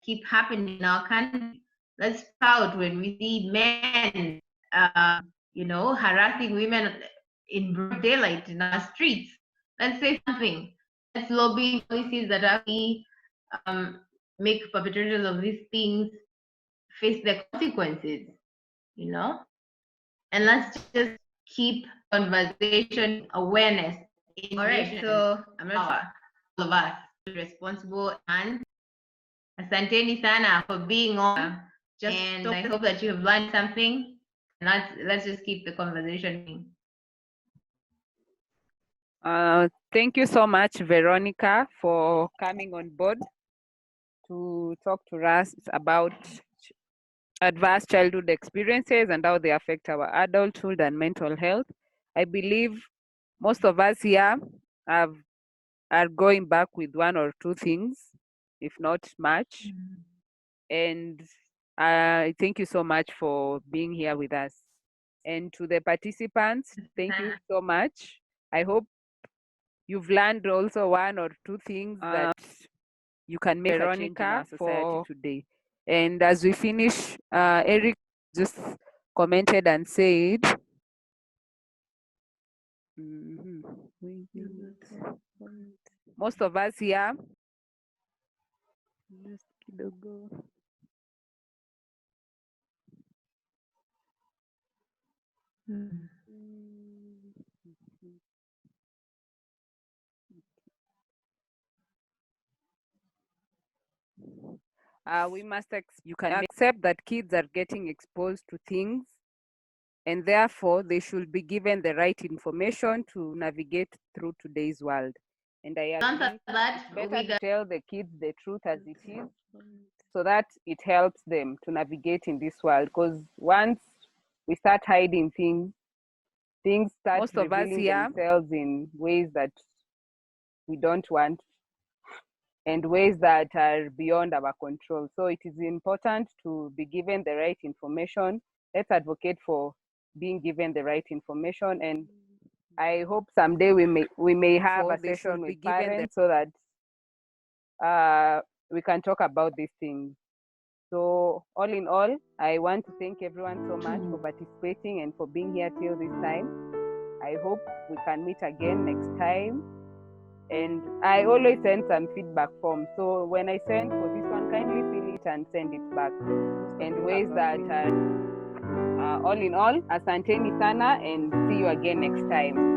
keep happening in our country. Let's proud when we see men, harassing women in broad daylight in our streets. Let's say something. Let's lobby policies that actually make perpetrators of these things face the consequences, you know? And let's just keep conversation awareness. All right, so I'm not sure all of us responsible and asanteni sana for being on. And I hope that you have learned something. Let's just keep the conversation going. Thank you so much, Veronica, for coming on board to talk to us about adverse childhood experiences and how they affect our adulthood and mental health. I believe most of us here are going back with one or two things, if not much. And I thank you so much for being here with us. And to the participants, thank you so much. I hope you've learned also one or two things that you can make a change in our society today. And as we finish, Eric just commented and said, most of us here, just kidogo. We must accept that kids are getting exposed to things, and therefore they should be given the right information to navigate through today's world. And I agree, it's better to tell the kids the truth as it is, so that it helps them to navigate in this world. Because once we start hiding things start most of us here themselves in ways that we don't want and ways that are beyond our control. So it is important to be given the right information. Let's advocate for being given the right information, and I hope someday we may have a session with parents so that we can talk about these things. So all in all, I want to thank everyone so much for participating and for being here till this time. I hope we can meet again next time. And I always send some feedback form. So when I send for this one, kindly fill it and send it back. And ways that are all in all, asanteni sana, and see you again next time.